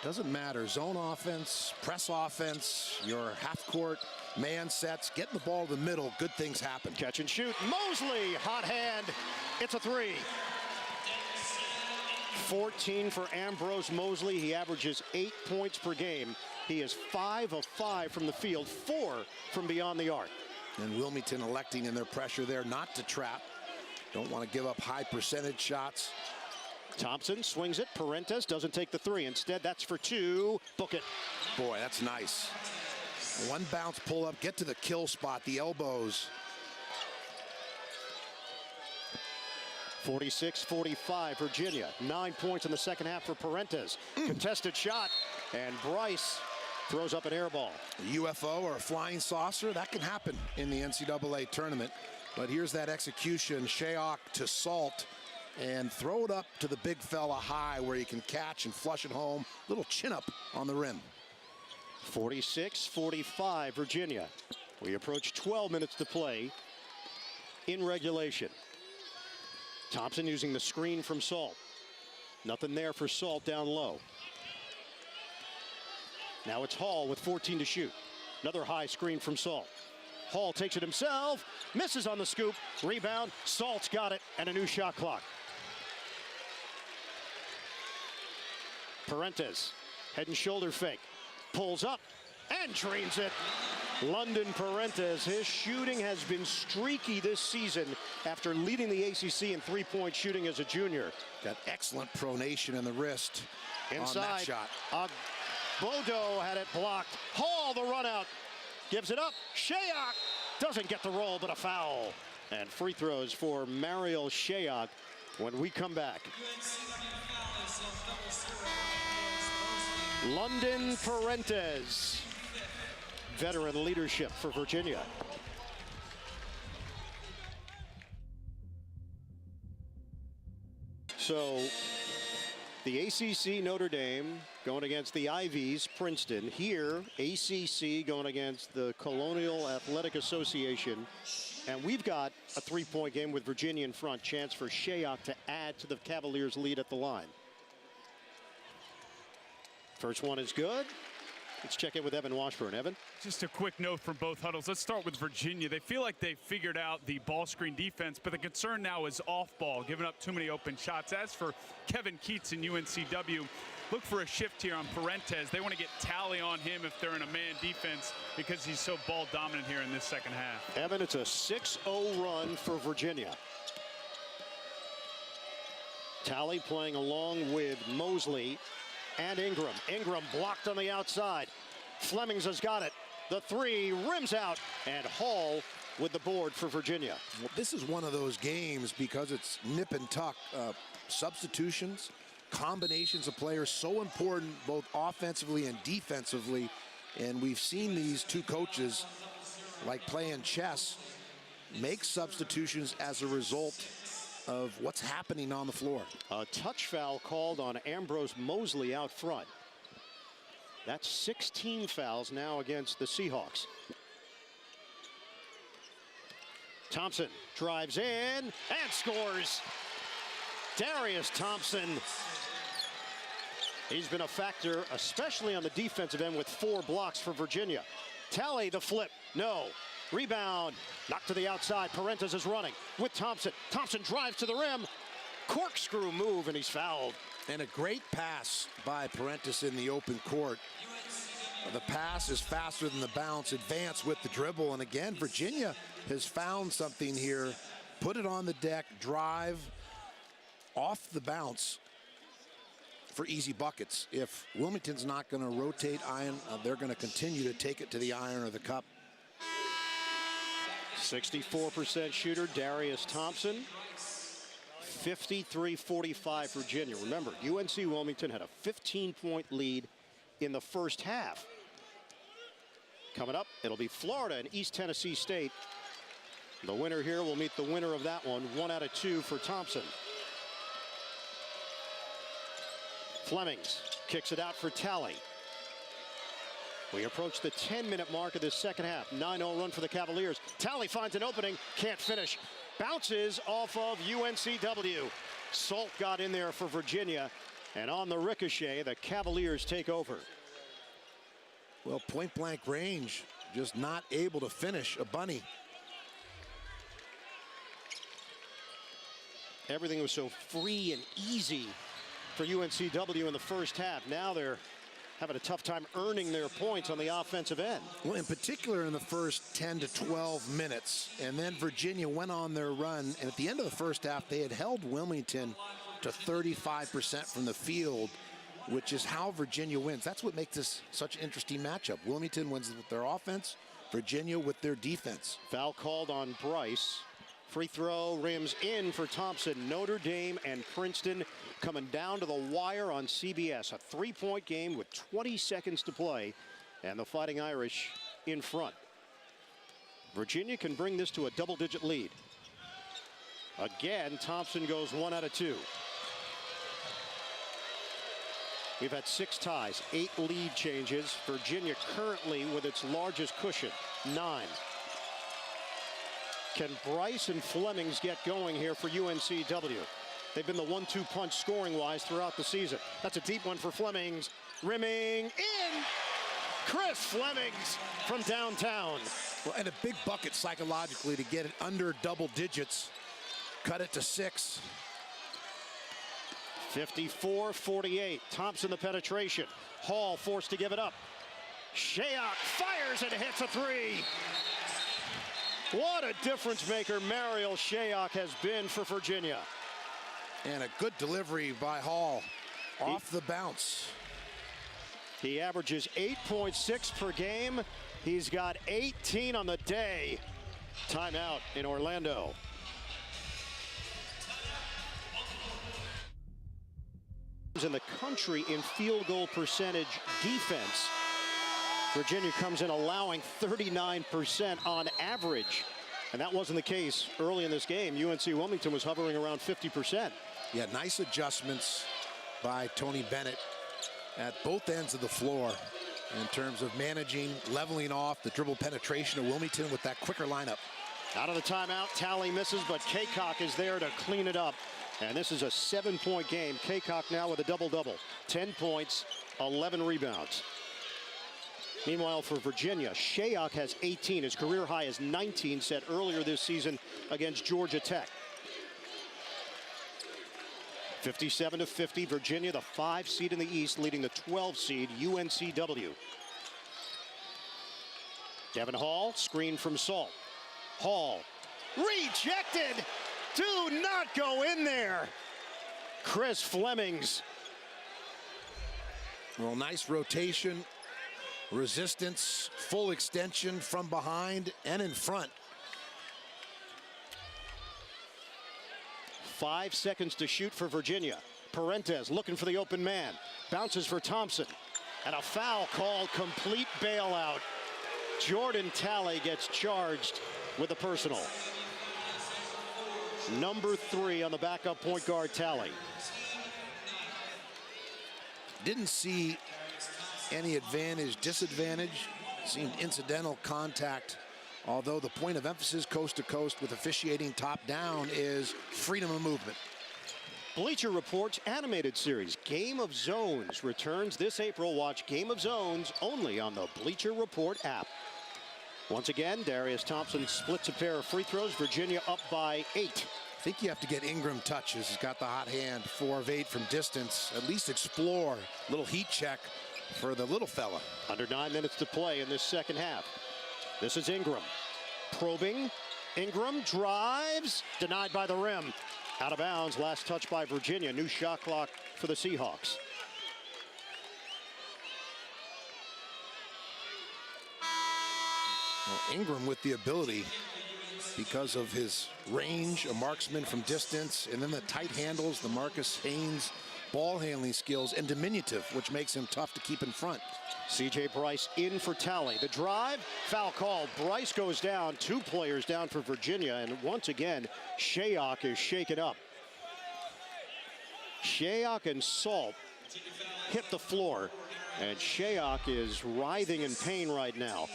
Doesn't matter. Zone offense, press offense, your half-court man sets, getting the ball to the middle, good things happen. Catch and shoot. Mosley, hot hand. It's a three. 14 for Ambrose Mosley. He averages 8 points per game. He is 5 of 5 from the field, 4 from beyond the arc. And Wilmington electing in their pressure there not to trap. Don't want to give up high percentage shots. Thompson swings it. Parentes doesn't take the three. Instead, that's for two. Book it. Boy, that's nice. One bounce pull up, get to the kill spot, the elbows. 46-45, Virginia. 9 points in the second half for Parentes. Contested shot, and Bryce throws up an air ball. A UFO or a flying saucer, that can happen in the NCAA tournament. But here's that execution, Shayok to Salt, and throw it up to the big fella high where you can catch and flush it home. Little chin up on the rim. 46-45, Virginia. We approach 12 minutes to play in regulation. Thompson using the screen from Salt. Nothing there for Salt down low. Now it's Hall with 14 to shoot. Another high screen from Salt. Hall takes it himself, misses on the scoop, rebound, Salt's got it, and a new shot clock. Parentes, head and shoulder fake, pulls up and drains it. London Parentes, his shooting has been streaky this season after leading the ACC in three-point shooting as a junior. Got excellent pronation in the wrist Inside, on that shot. Bodo had it blocked. Hall, the run out, gives it up. Shayok doesn't get the roll, but a foul. And free throws for Mariel Shayok when we come back. London Parentes, veteran leadership for Virginia. So the ACC Notre Dame going against the Ivies Princeton. Here ACC going against the Colonial Athletic Association. And we've got a three-point game with Virginia in front. Chance for Shayok to add to the Cavaliers' lead at the line. First one is good. Let's check in with Evan Washburn. Evan? Just a quick note from both huddles. Let's start with Virginia. They feel like they've figured out the ball screen defense, but the concern now is off ball, giving up too many open shots. As for Kevin Keats in UNCW, look for a shift here on Parentes. They want to get Tally on him if they're in a man defense because he's so ball dominant here in this second half. Evan, it's a 6-0 run for Virginia. Tally playing along with Mosley and Ingram. Ingram blocked on the outside. Flemmings has got it. The three rims out, and Hall with the board for Virginia. Well, this is one of those games because it's nip and tuck. Substitutions, combinations of players, so important both offensively and defensively. And we've seen these two coaches, like playing chess, make substitutions as a result of what's happening on the floor. A touch foul called on Ambrose Mosley out front. That's 16 fouls now against the Seahawks. Thompson drives in and scores. Darius Thompson. He's been a factor, especially on the defensive end with 4 blocks for Virginia. Tally the flip, no. Rebound, knocked to the outside. Parentes is running with Thompson. Thompson drives to the rim. Corkscrew move, and he's fouled. And a great pass by Parentes in the open court. The pass is faster than the bounce. Advance with the dribble. And again, Virginia has found something here. Put it on the deck, drive off the bounce for easy buckets. If Wilmington's not going to rotate iron, they're going to continue to take it to the iron or the cup. 64% shooter, Darius Thompson. 53-45 Virginia. Remember, UNC Wilmington had a 15-point lead in the first half. Coming up, it'll be Florida and East Tennessee State. The winner here will meet the winner of that one. 1 out of 2 for Thompson. Flemmings kicks it out for Tally. We approach the 10-minute mark of this second half. 9-0 run for the Cavaliers. Tally finds an opening, can't finish. Bounces off of UNCW. Salt got in there for Virginia, And on the ricochet, the Cavaliers take over. Well, point blank range, just not able to finish a bunny. Everything was so free and easy for UNCW in the first half. Now they're having a tough time earning their points on the offensive end. Well, in particular in the first 10 to 12 minutes. And then Virginia went on their run. And at the end of the first half, they had held Wilmington to 35% from the field, which is how Virginia wins. That's what makes this such an interesting matchup. Wilmington wins with their offense, Virginia with their defense. Foul called on Bryce. Free throw rims in for Thompson. Notre Dame and Princeton coming down to the wire on CBS. A 3-point game with 20 seconds to play, and the Fighting Irish in front. Virginia can bring this to a double-digit lead. Again, Thompson goes 1 out of 2. We've had 6 ties, 8 lead changes. Virginia currently with its largest cushion, 9. Can Bryce and Flemmings get going here for UNCW? They've been the 1-2 punch scoring-wise throughout the season. That's a deep one for Flemmings. Rimming in. Chris Flemmings from downtown. Well, and a big bucket psychologically to get it under double digits. Cut it to 6. 54-48. Thompson the penetration. Hall forced to give it up. Shayok fires and hits a 3. What a difference maker Mariel Shayok has been for Virginia. And a good delivery by Hall off the bounce. He averages 8.6 per game. He's got 18 on the day. Timeout in Orlando. In the country in field goal percentage defense. Virginia comes in allowing 39% on average. And that wasn't the case early in this game. UNC Wilmington was hovering around 50%. Yeah, nice adjustments by Tony Bennett at both ends of the floor in terms of managing, leveling off the dribble penetration of Wilmington with that quicker lineup. Out of the timeout, Talley misses, but Kaycock is there to clean it up. And this is a 7-point game. Kaycock now with a double-double. 10 points, 11 rebounds. Meanwhile, for Virginia, Shayok has 18. His career high is 19 set earlier this season against Georgia Tech. 57-50, Virginia, the 5 seed in the East, leading the 12 seed UNCW. Devin Hall, screen from Salt. Hall, rejected. Do not go in there. Chris Flemmings. Well, nice rotation, resistance, full extension from behind and in front. 5 seconds to shoot for Virginia. Parentes looking for the open man. Bounces for Thompson. And a foul called, complete bailout. Jordan Talley gets charged with a personal. Number 3 on the backup point guard, Talley. Didn't see any advantage, disadvantage. Seemed incidental contact. Although the point of emphasis coast to coast with officiating top down is freedom of movement. Bleacher Report's animated series, Game of Zones, returns this April. Watch Game of Zones only on the Bleacher Report app. Once again, Darius Thompson splits a pair of free throws. Virginia up by 8. I think you have to get Ingram touches. He's got the hot hand, 4 of 8 from distance. At least explore a little heat check for the little fella. Under 9 minutes to play in this second half. This is Ingram. Probing. Ingram drives. Denied by the rim. Out of bounds. Last touch by Virginia. New shot clock for the Seahawks. Well, Ingram with the ability, because of his range, a marksman from distance, and then the tight handles, the Marcus Haynes ball handling skills, and diminutive, which makes him tough to keep in front. C.J. Bryce in for Talley. The drive, foul called. Bryce goes down. 2 players down for Virginia, and once again, Shayok is shaken up. Shayok and Salt hit the floor, and Shayok is writhing in pain right now.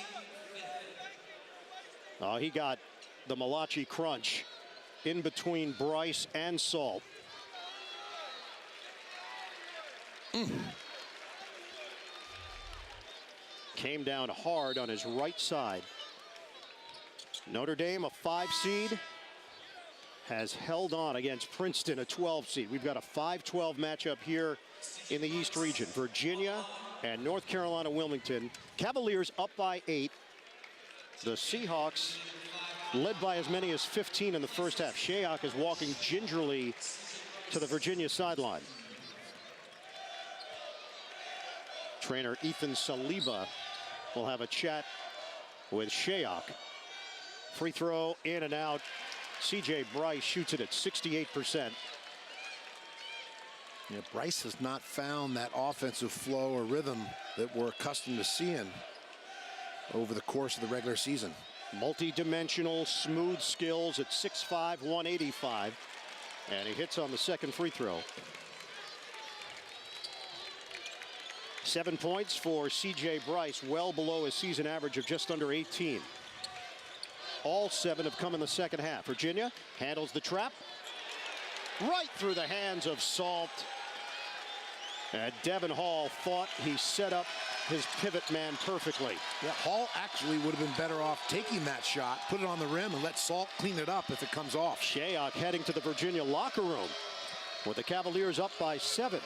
He got the Malachi crunch in between Bryce and Salt. Came down hard on his right side. Notre Dame, a 5 seed, has held on against Princeton, a 12 seed. We've got a 5-12 matchup here in the East region. Virginia and North Carolina Wilmington. Cavaliers up by 8. The Seahawks led by as many as 15 in the first half. Shayok is walking gingerly to the Virginia sideline. Trainer Ethan Saliba will have a chat with Shayok. Free throw in and out. C.J. Bryce shoots it at 68%. Yeah, Bryce has not found that offensive flow or rhythm that we're accustomed to seeing over the course of the regular season. Multi-dimensional, smooth skills at 6'5", 185. And he hits on the second free throw. 7 points for C.J. Bryce, well below his season average of just under 18. All 7 have come in the second half. Virginia handles the trap. Right through the hands of Salt. And Devin Hall thought he set up his pivot man perfectly. Yeah, Hall actually would have been better off taking that shot, put it on the rim, and let Salt clean it up if it comes off. Shayok heading to the Virginia locker room with the Cavaliers up by 7.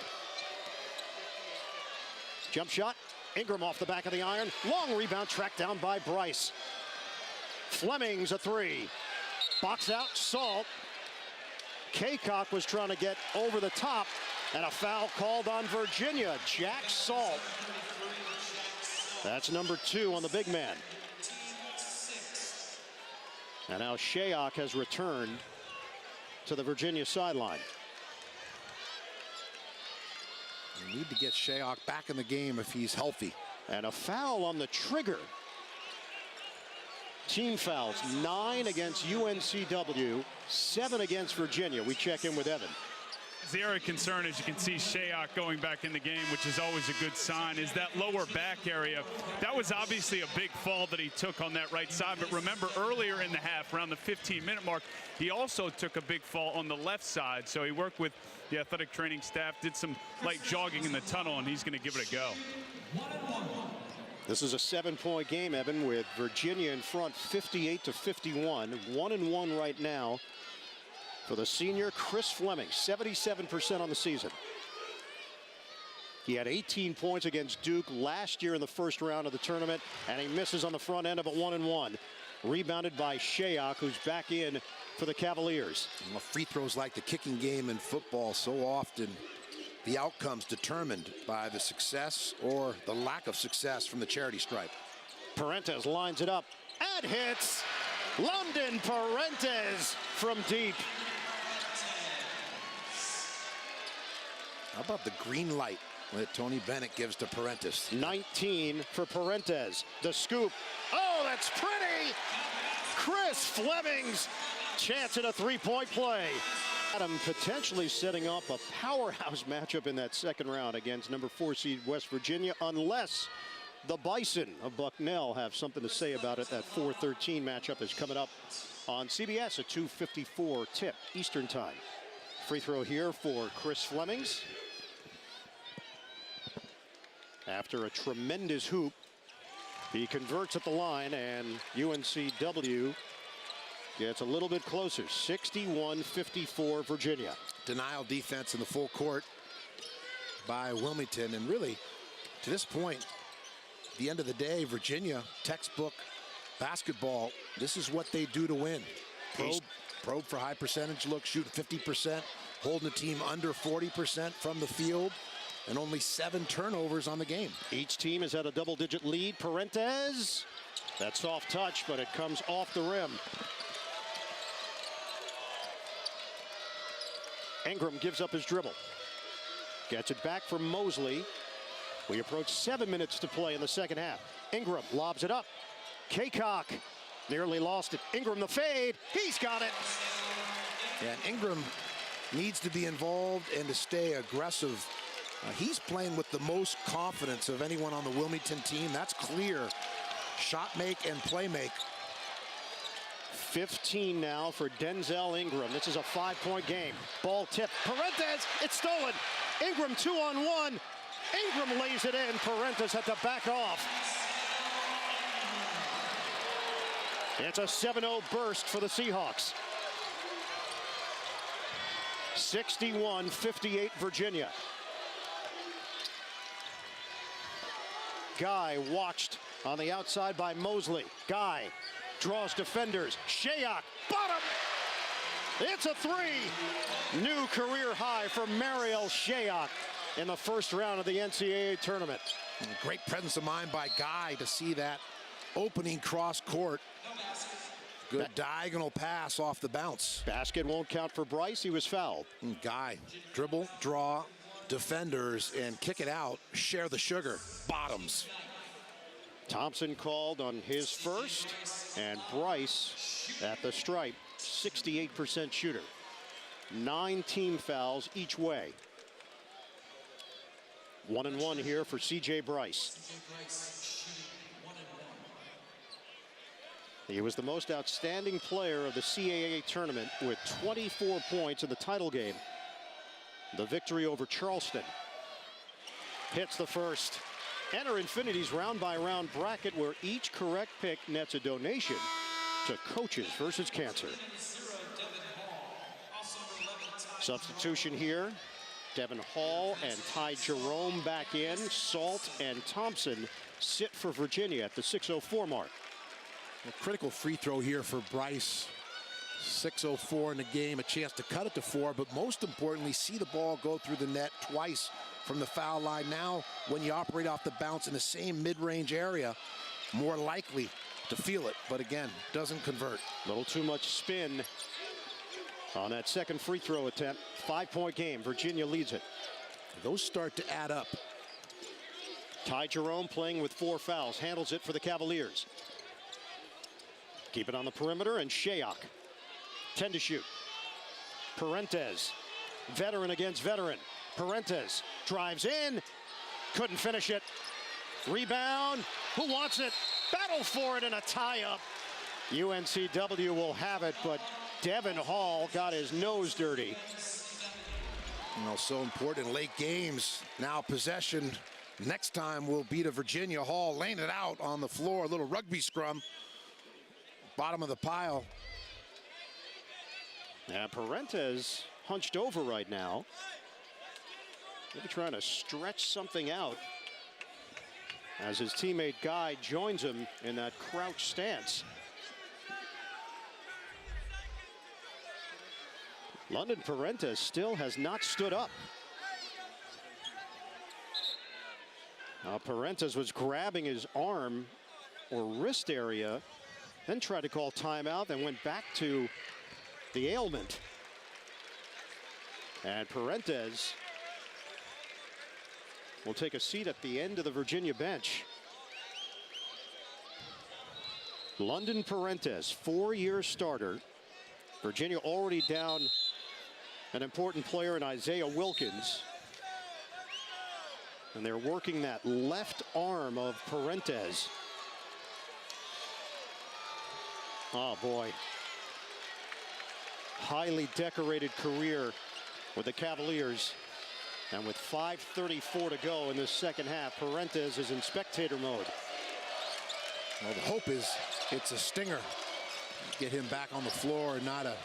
Jump shot. Ingram off the back of the iron. Long rebound tracked down by Bryce. Flemmings a 3. Box out, Salt. Kaycock was trying to get over the top, and a foul called on Virginia. Jack Salt. That's number 2 on the big man. And now Shayok has returned to the Virginia sideline. You need to get Shayok back in the game if he's healthy. And a foul on the trigger. Team fouls, 9 against UNCW, 7 against Virginia. We check in with Evan. The area of concern, as you can see, Shayok going back in the game, which is always a good sign, is that lower back area. That was obviously a big fall that he took on that right side. But remember, earlier in the half, around the 15-minute mark, he also took a big fall on the left side. So he worked with the athletic training staff, did some light jogging in the tunnel, and he's going to give it a go. This is a 7-point game, Evan, with Virginia in front 58-51. 1-1 right now for the senior Chris Flemmings, 77% on the season. He had 18 points against Duke last year in the first round of the tournament, and he misses on the front end of a 1-1. Rebounded by Shayok, who's back in for the Cavaliers. Well, free throws like the kicking game in football, so often the outcome's determined by the success or the lack of success from the charity stripe. Parentes lines it up and hits. London Parentes from deep. How about the green light that Tony Bennett gives to Parentes? 19 for Parentes. The scoop. Oh, that's pretty. Chris Flemmings. Chance at a 3-point play. Adam potentially setting up a powerhouse matchup in that second round against number 4 seed West Virginia, unless the Bison of Bucknell have something to say about it. That 4-13 matchup is coming up on CBS at 2:54 tip Eastern time. Free throw here for Chris Flemmings. After a tremendous hoop, he converts at the line, and UNCW gets a little bit closer. 61-54 Virginia. Denial defense in the full court by Wilmington, and really, to this point, at the end of the day, Virginia, textbook basketball, this is what they do to win. Probe for high percentage look, shoot 50%, holding the team under 40% from the field, and only 7 turnovers on the game. Each team has had a double-digit lead. Parentes, that soft touch, but it comes off the rim. Ingram gives up his dribble. Gets it back from Mosley. We approach 7 minutes to play in the second half. Ingram lobs it up. Kaycock nearly lost it. Ingram the fade. He's got it. And Ingram needs to be involved and to stay aggressive. He's playing with the most confidence of anyone on the Wilmington team. That's clear. Shot make and play make. 15 now for Denzel Ingram. This is a 5-point game. Ball tip. Parentes, it's stolen. Ingram 2-on-1. Ingram lays it in. Parentes had to back off. It's a 7-0 burst for the Seahawks. 61-58 Virginia. Guy watched on the outside by Mosley. Guy draws defenders. Shayok, bottom. It's a three. New career high for Mariel Shayok in the first round of the NCAA tournament. Great presence of mind by Guy to see that opening cross court. Good diagonal pass off the bounce. Basket won't count for Bryce. He was fouled. Guy, dribble, draw, defenders, and kick it out. Share the sugar. Bottoms. Thompson called on his first, and Bryce at the stripe, 68% shooter. 9 team fouls each way. 1-1 here for C.J. Bryce. He was the most outstanding player of the CAA tournament with 24 points in the title game. The victory over Charleston. Hits the first. Enter Infinity's round-by-round bracket where each correct pick nets a donation to Coaches versus Cancer. Substitution here. Devin Hall and Ty Jerome back in. Salt and Thompson sit for Virginia at the 6:04 mark. A critical free throw here for Bryce. 6:04 in the game, a chance to cut it to 4, but most importantly, see the ball go through the net twice from the foul line. Now, when you operate off the bounce in the same mid-range area, more likely to feel it, but again, doesn't convert. A little too much spin on that second free throw attempt. 5-point game, Virginia leads it. Those start to add up. Ty Jerome playing with 4 fouls, handles it for the Cavaliers. Keep it on the perimeter, and Shayok. 10 to shoot. Parentes, veteran against veteran. Parentes drives in, couldn't finish it. Rebound, who wants it? Battle for it in a tie-up. UNCW will have it, but Devin Hall got his nose dirty. You know, so important in late games. Now possession. Next time will be to Virginia. Hall laying it out on the floor. A little rugby scrum. Bottom of the pile. Yeah, Parentes hunched over right now. Maybe trying to stretch something out as his teammate Guy joins him in that crouch stance. London Parentes still has not stood up. Now Parentes was grabbing his arm or wrist area, then tried to call timeout, then went back to the ailment. And Parentes will take a seat at the end of the Virginia bench. London Parentes, 4-year starter. Virginia already down an important player in Isaiah Wilkins. And they're working that left arm of Parentes. Oh boy. Highly decorated career with the Cavaliers. And with 5:34 to go in this second half, Parentes is in spectator mode. Well, the hope is it's a stinger. Get him back on the floor and not a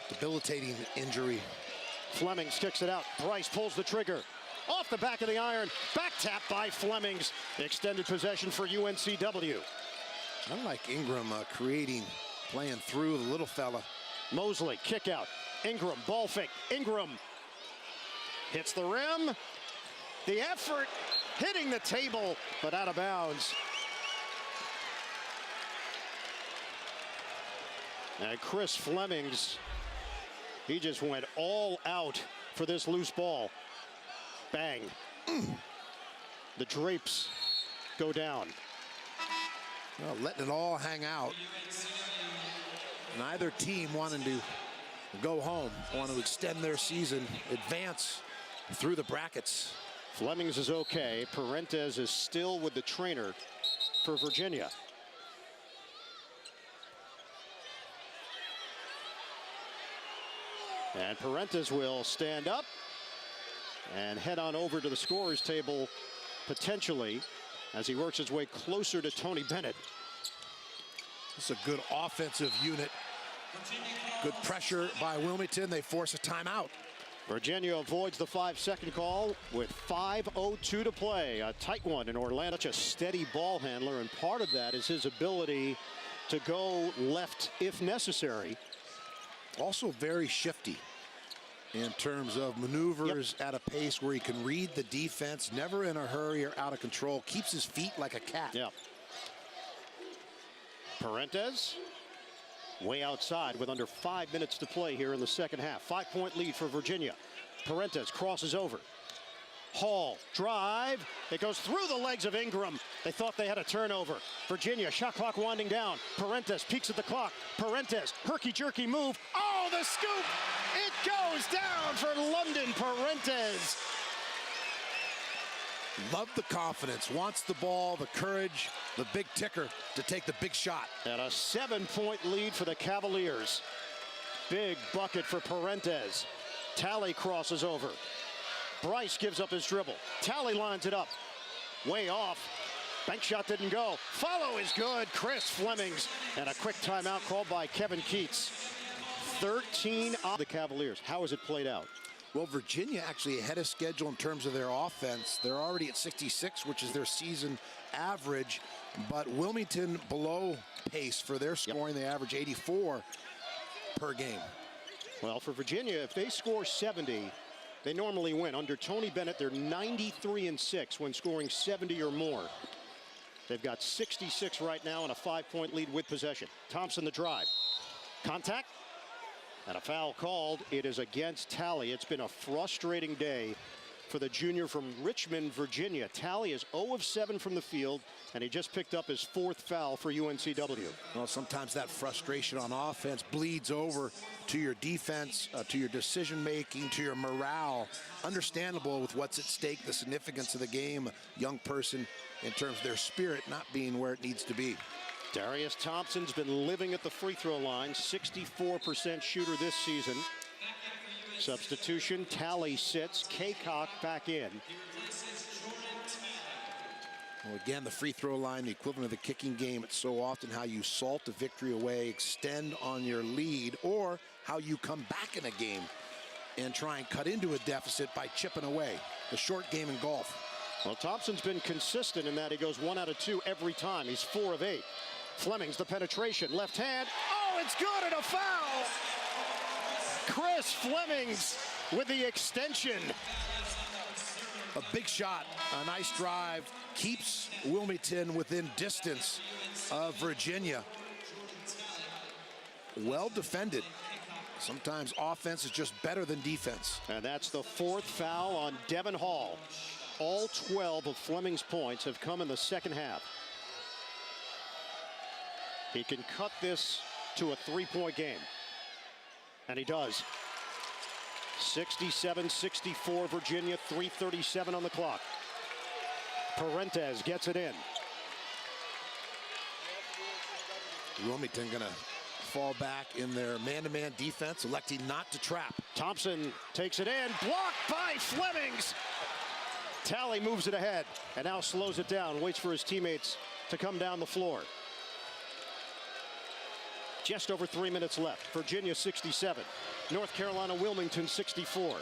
debilitating injury. Flemmings kicks it out. Bryce pulls the trigger. Off the back of the iron. Back tap by Flemmings. Extended possession for UNCW. Unlike Ingram creating, playing through the little fella. Mosley, kick out. Ingram, ball fake. Ingram hits the rim. The effort, hitting the table, but out of bounds. And Chris Flemmings, he just went all out for this loose ball. Bang. The drapes go down. Well, letting it all hang out. Neither team wanting to go home, want to extend their season, advance through the brackets. Flemmings is okay. Parentes is still with the trainer for Virginia. And Parentes will stand up and head on over to the scorer's table potentially as he works his way closer to Tony Bennett. This is a good offensive unit. Good pressure by Wilmington. They force a timeout. Virginia avoids the 5-second call with 5:02 to play. A tight one in Orlando. Such a steady ball handler, and part of that is his ability to go left if necessary. Also very shifty in terms of maneuvers at a pace where he can read the defense, never in a hurry or out of control, keeps his feet like a cat. Yeah. Parentes way outside with under 5 minutes to play here in the second half. 5-point lead for Virginia. Parentes crosses over. Hall, drive. It goes through the legs of Ingram. They thought they had a turnover. Virginia, shot clock winding down. Parentes peeks at the clock. Parentes, herky-jerky move. Oh, the scoop! It goes down for London Parentes. Love the confidence, wants the ball, the courage, the big ticker to take the big shot. And a 7-point lead for the Cavaliers. Big bucket for Parentes. Talley crosses over. Bryce gives up his dribble. Talley lines it up. Way off. Bank shot didn't go. Follow is good. Chris Flemmings. And a quick timeout called by Kevin Keats. 13 on the Cavaliers. How has it played out? Well, Virginia actually ahead of schedule in terms of their offense. They're already at 66, which is their season average. But Wilmington below pace for their scoring. They average 84 per game. Well, for Virginia, if they score 70, they normally win. Under Tony Bennett, they're 93-6 when scoring 70 or more. They've got 66 right now and a 5-point lead with possession. Thompson the drive. Contact. And a foul called. It is against Talley. It's been a frustrating day for the junior from Richmond, Virginia. Talley is 0 of 7 from the field, and he just picked up his 4th foul for UNCW. Well, sometimes that frustration on offense bleeds over to your defense, to your decision making, to your morale. Understandable with what's at stake, the significance of the game, a young person in terms of their spirit not being where it needs to be. Darius Thompson's been living at the free throw line, 64% shooter this season. Substitution, Talley sits, Kaycock back in. Well, again, the free throw line, the equivalent of the kicking game. It's so often how you salt a victory away, extend on your lead, or how you come back in a game and try and cut into a deficit by chipping away. The short game in golf. Well, Thompson's been consistent in that he goes 1 out of 2 every time. He's 4 of 8. Flemmings, the penetration, left hand. Oh, it's good, and a foul! Chris Flemmings with the extension. A big shot, a nice drive, keeps Wilmington within distance of Virginia. Well defended. Sometimes offense is just better than defense. And that's the 4th foul on Devin Hall. All 12 of Flemmings' points have come in the second half. He can cut this to a 3-point game. And he does. 67-64 Virginia, 3:37 on the clock. Parentes gets it in. Wilmington gonna fall back in their man-to-man defense, electing not to trap. Thompson takes it in, blocked by Flemmings. Talley moves it ahead and now slows it down, waits for his teammates to come down the floor. Just over 3 minutes left. Virginia 67. North Carolina Wilmington 64.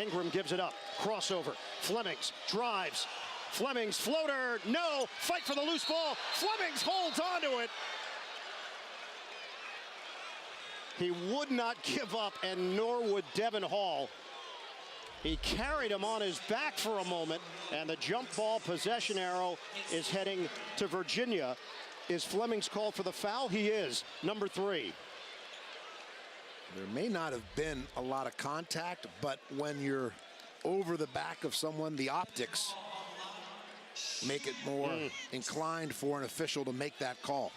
Ingram gives it up. Crossover. Flemmings drives. Flemmings floater. No. Fight for the loose ball. Flemmings holds on to it. He would not give up, and nor would Devin Hall. He carried him on his back for a moment, and the jump ball possession arrow is heading to Virginia. Is Flemmings called for the foul? He is. Number 3. There may not have been a lot of contact, but when you're over the back of someone, the optics make it more inclined for an official to make that call.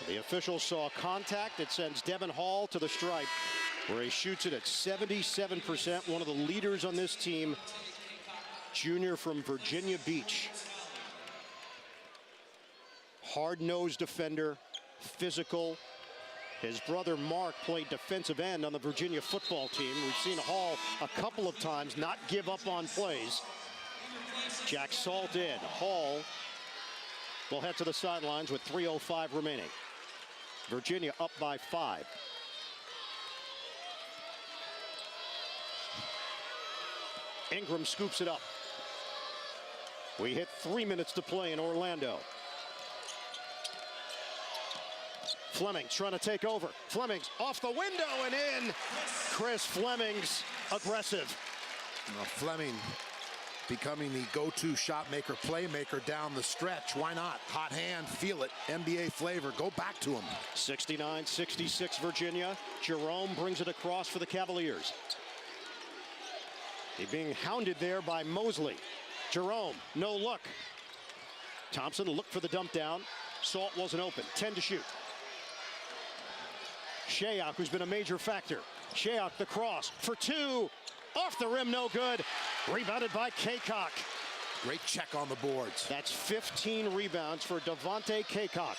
The official saw contact. It sends Devin Hall to the stripe, where he shoots it at 77%. One of the leaders on this team, junior from Virginia Beach. Hard-nosed defender, physical. His brother Mark played defensive end on the Virginia football team. We've seen Hall a couple of times not give up on plays. Jack Salt in. Hall will head to the sidelines with 3:05 remaining. Virginia up by 5. Ingram scoops it up. We hit 3 minutes to play in Orlando. Flemmings trying to take over. Flemmings off the window and in. Chris Flemmings aggressive. Now Fleming becoming the go-to shot maker, playmaker down the stretch. Why not? Hot hand, feel it. NBA flavor. Go back to him. 69-66 Virginia. Jerome brings it across for the Cavaliers. He's being hounded there by Mosley. Jerome, no look. Thompson looked for the dump down. Salt wasn't open. 10 to shoot. Shayok, who's been a major factor. Shayok, the cross for 2. Off the rim, no good. Rebounded by Kaycock. Great check on the boards. That's 15 rebounds for Devontae Kaycock.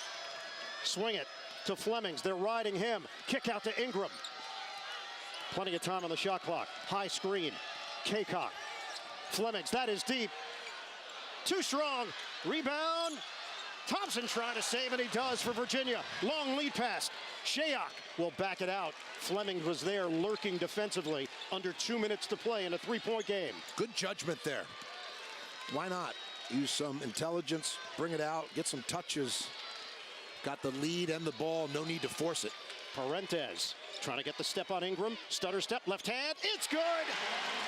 Swing it to Flemmings. They're riding him. Kick out to Ingram. Plenty of time on the shot clock. High screen. Kaycock. Flemmings, that is deep. Too strong. Rebound. Thompson trying to save, and he does for Virginia. Long lead pass. Shayok will back it out. Flemmings was there lurking defensively. Under 2 minutes to play in a 3-point game. Good judgment there. Why not? Use some intelligence, bring it out, get some touches. Got the lead and the ball, no need to force it. Parentes trying to get the step on Ingram. Stutter step, left hand, it's good!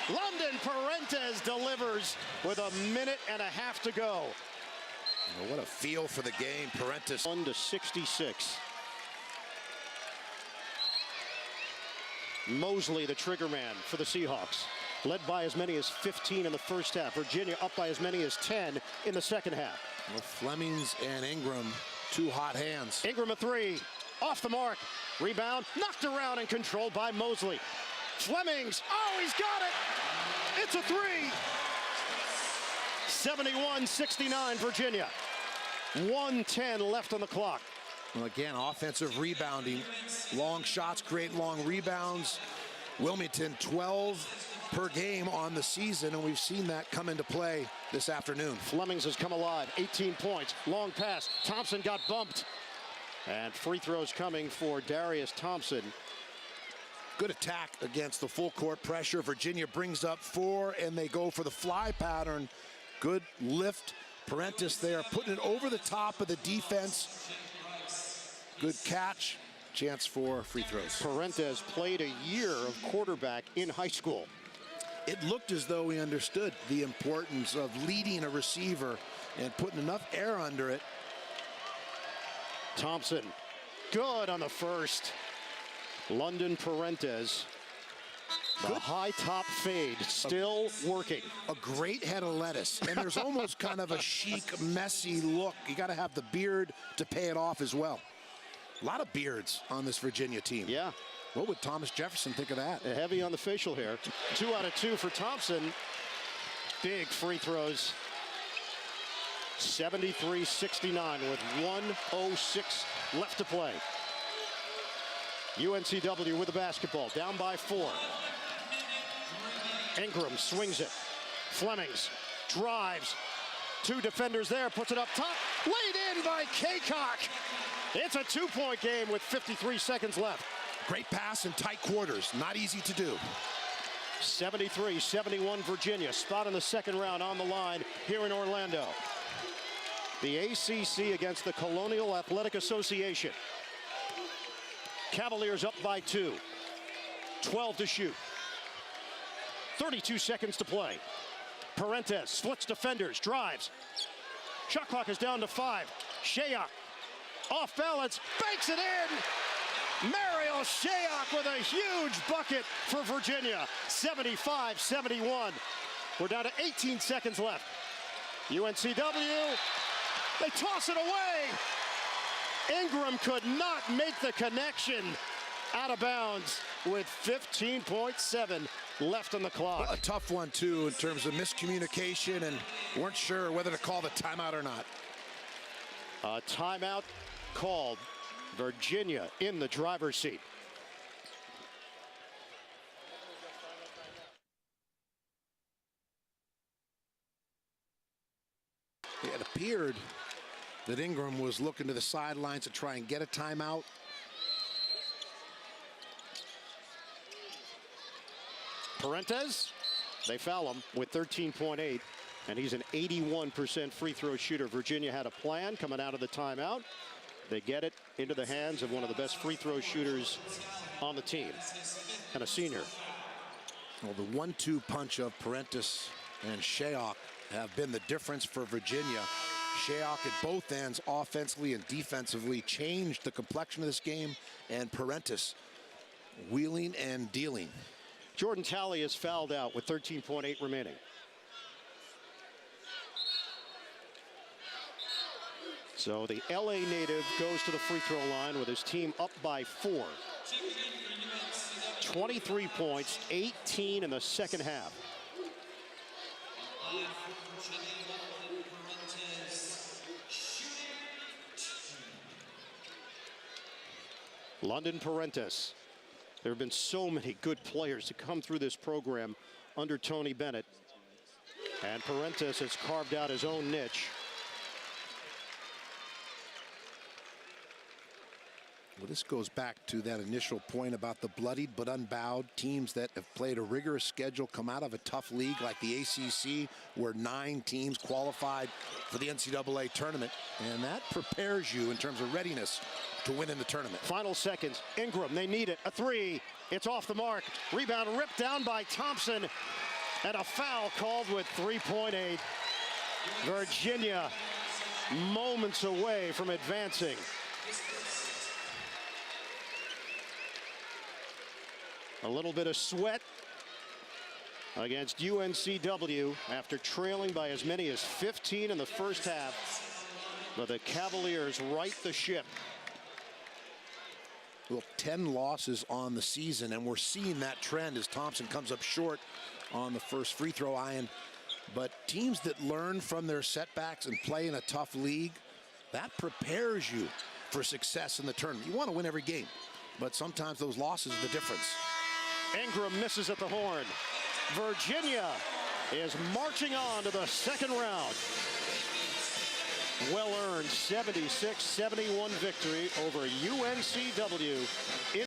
London Parentes delivers with 1.5 minutes to go. Oh, what a feel for the game, Parentes. 1-66. Mosley, the trigger man for the Seahawks. Led by as many as 15 in the first half. Virginia up by as many as 10 in the second half. Well, Flemmings and Ingram, 2 hot hands. Ingram a 3, off the mark. Rebound, knocked around and controlled by Mosley. Flemmings, oh, he's got it! It's a 3! 71-69 Virginia. 1:10 left on the clock. Well, again, offensive rebounding. Long shots create long rebounds. Wilmington 12 per game on the season, and we've seen that come into play this afternoon. Flemmings has come alive, 18 points. Long pass, Thompson got bumped. And free throws coming for Darius Thompson. Good attack against the full court pressure. Virginia brings up 4, and they go for the fly pattern. Good lift. Parentes there, putting it over the top of the defense. Good catch. Chance for free throws. Parentes played a year of quarterback in high school. It looked as though he understood the importance of leading a receiver and putting enough air under it. Thompson, good on the first. London Parentes, the high top fade, still working. A great head of lettuce, and there's almost kind of a chic, messy look. You got to have the beard to pay it off as well. A lot of beards on this Virginia team. Yeah. What would Thomas Jefferson think of that? Heavy on the facial hair. 2 out of 2 for Thompson. Big free throws. 73-69 with 1:06 left to play. UNCW with the basketball, down by 4. Ingram swings it. Flemmings drives. 2 defenders there, puts it up top. Laid in by Kaycock. It's a 2-point game with 53 seconds left. Great pass in tight quarters. Not easy to do. 73-71 Virginia. Spot in the second round on the line here in Orlando. The ACC against the Colonial Athletic Association. Cavaliers up by 2. 12 to shoot. 32 seconds to play. Parentes splits defenders, drives. Shot clock is down to 5. Shayok off balance, banks it in. Mario Shayok with a huge bucket for Virginia. 75-71. We're down to 18 seconds left. UNCW, they toss it away. Ingram could not make the connection. Out of bounds with 15.7 left on the clock. A tough one, too, in terms of miscommunication, and weren't sure whether to call the timeout or not. A timeout called. Virginia in the driver's seat. It appeared that Ingram was looking to the sidelines to try and get a timeout. Parentes, they foul him with 13.8, and he's an 81% free throw shooter. Virginia had a plan coming out of the timeout. They get it into the hands of one of the best free throw shooters on the team, and a senior. Well, the 1-2 punch of Parentes and Shayok have been the difference for Virginia. Shayok at both ends, offensively and defensively, changed the complexion of this game, and Parentes wheeling and dealing. Jordan Talley is fouled out with 13.8 remaining. So the LA native goes to the free throw line with his team up by 4. 23 points, 18 in the second half. London Parentes. There have been so many good players to come through this program under Tony Bennett. And Parentes has carved out his own niche. Well, this goes back to that initial point about the bloodied but unbowed teams that have played a rigorous schedule, come out of a tough league like the ACC, where 9 teams qualified for the NCAA tournament. And that prepares you in terms of readiness to win in the tournament. Final seconds. Ingram, they need it. A 3. It's off the mark. Rebound ripped down by Thompson. And a foul called with 3.8. Virginia moments away from advancing. A little bit of sweat against UNCW after trailing by as many as 15 in the first half. But the Cavaliers right the ship. Well, 10 losses on the season, and we're seeing that trend as Thompson comes up short on the first free throw iron. But teams that learn from their setbacks and play in a tough league, that prepares you for success in the tournament. You want to win every game, but sometimes those losses are the difference. Ingram misses at the horn. Virginia is marching on to the second round. Well-earned 76-71 victory over UNCW.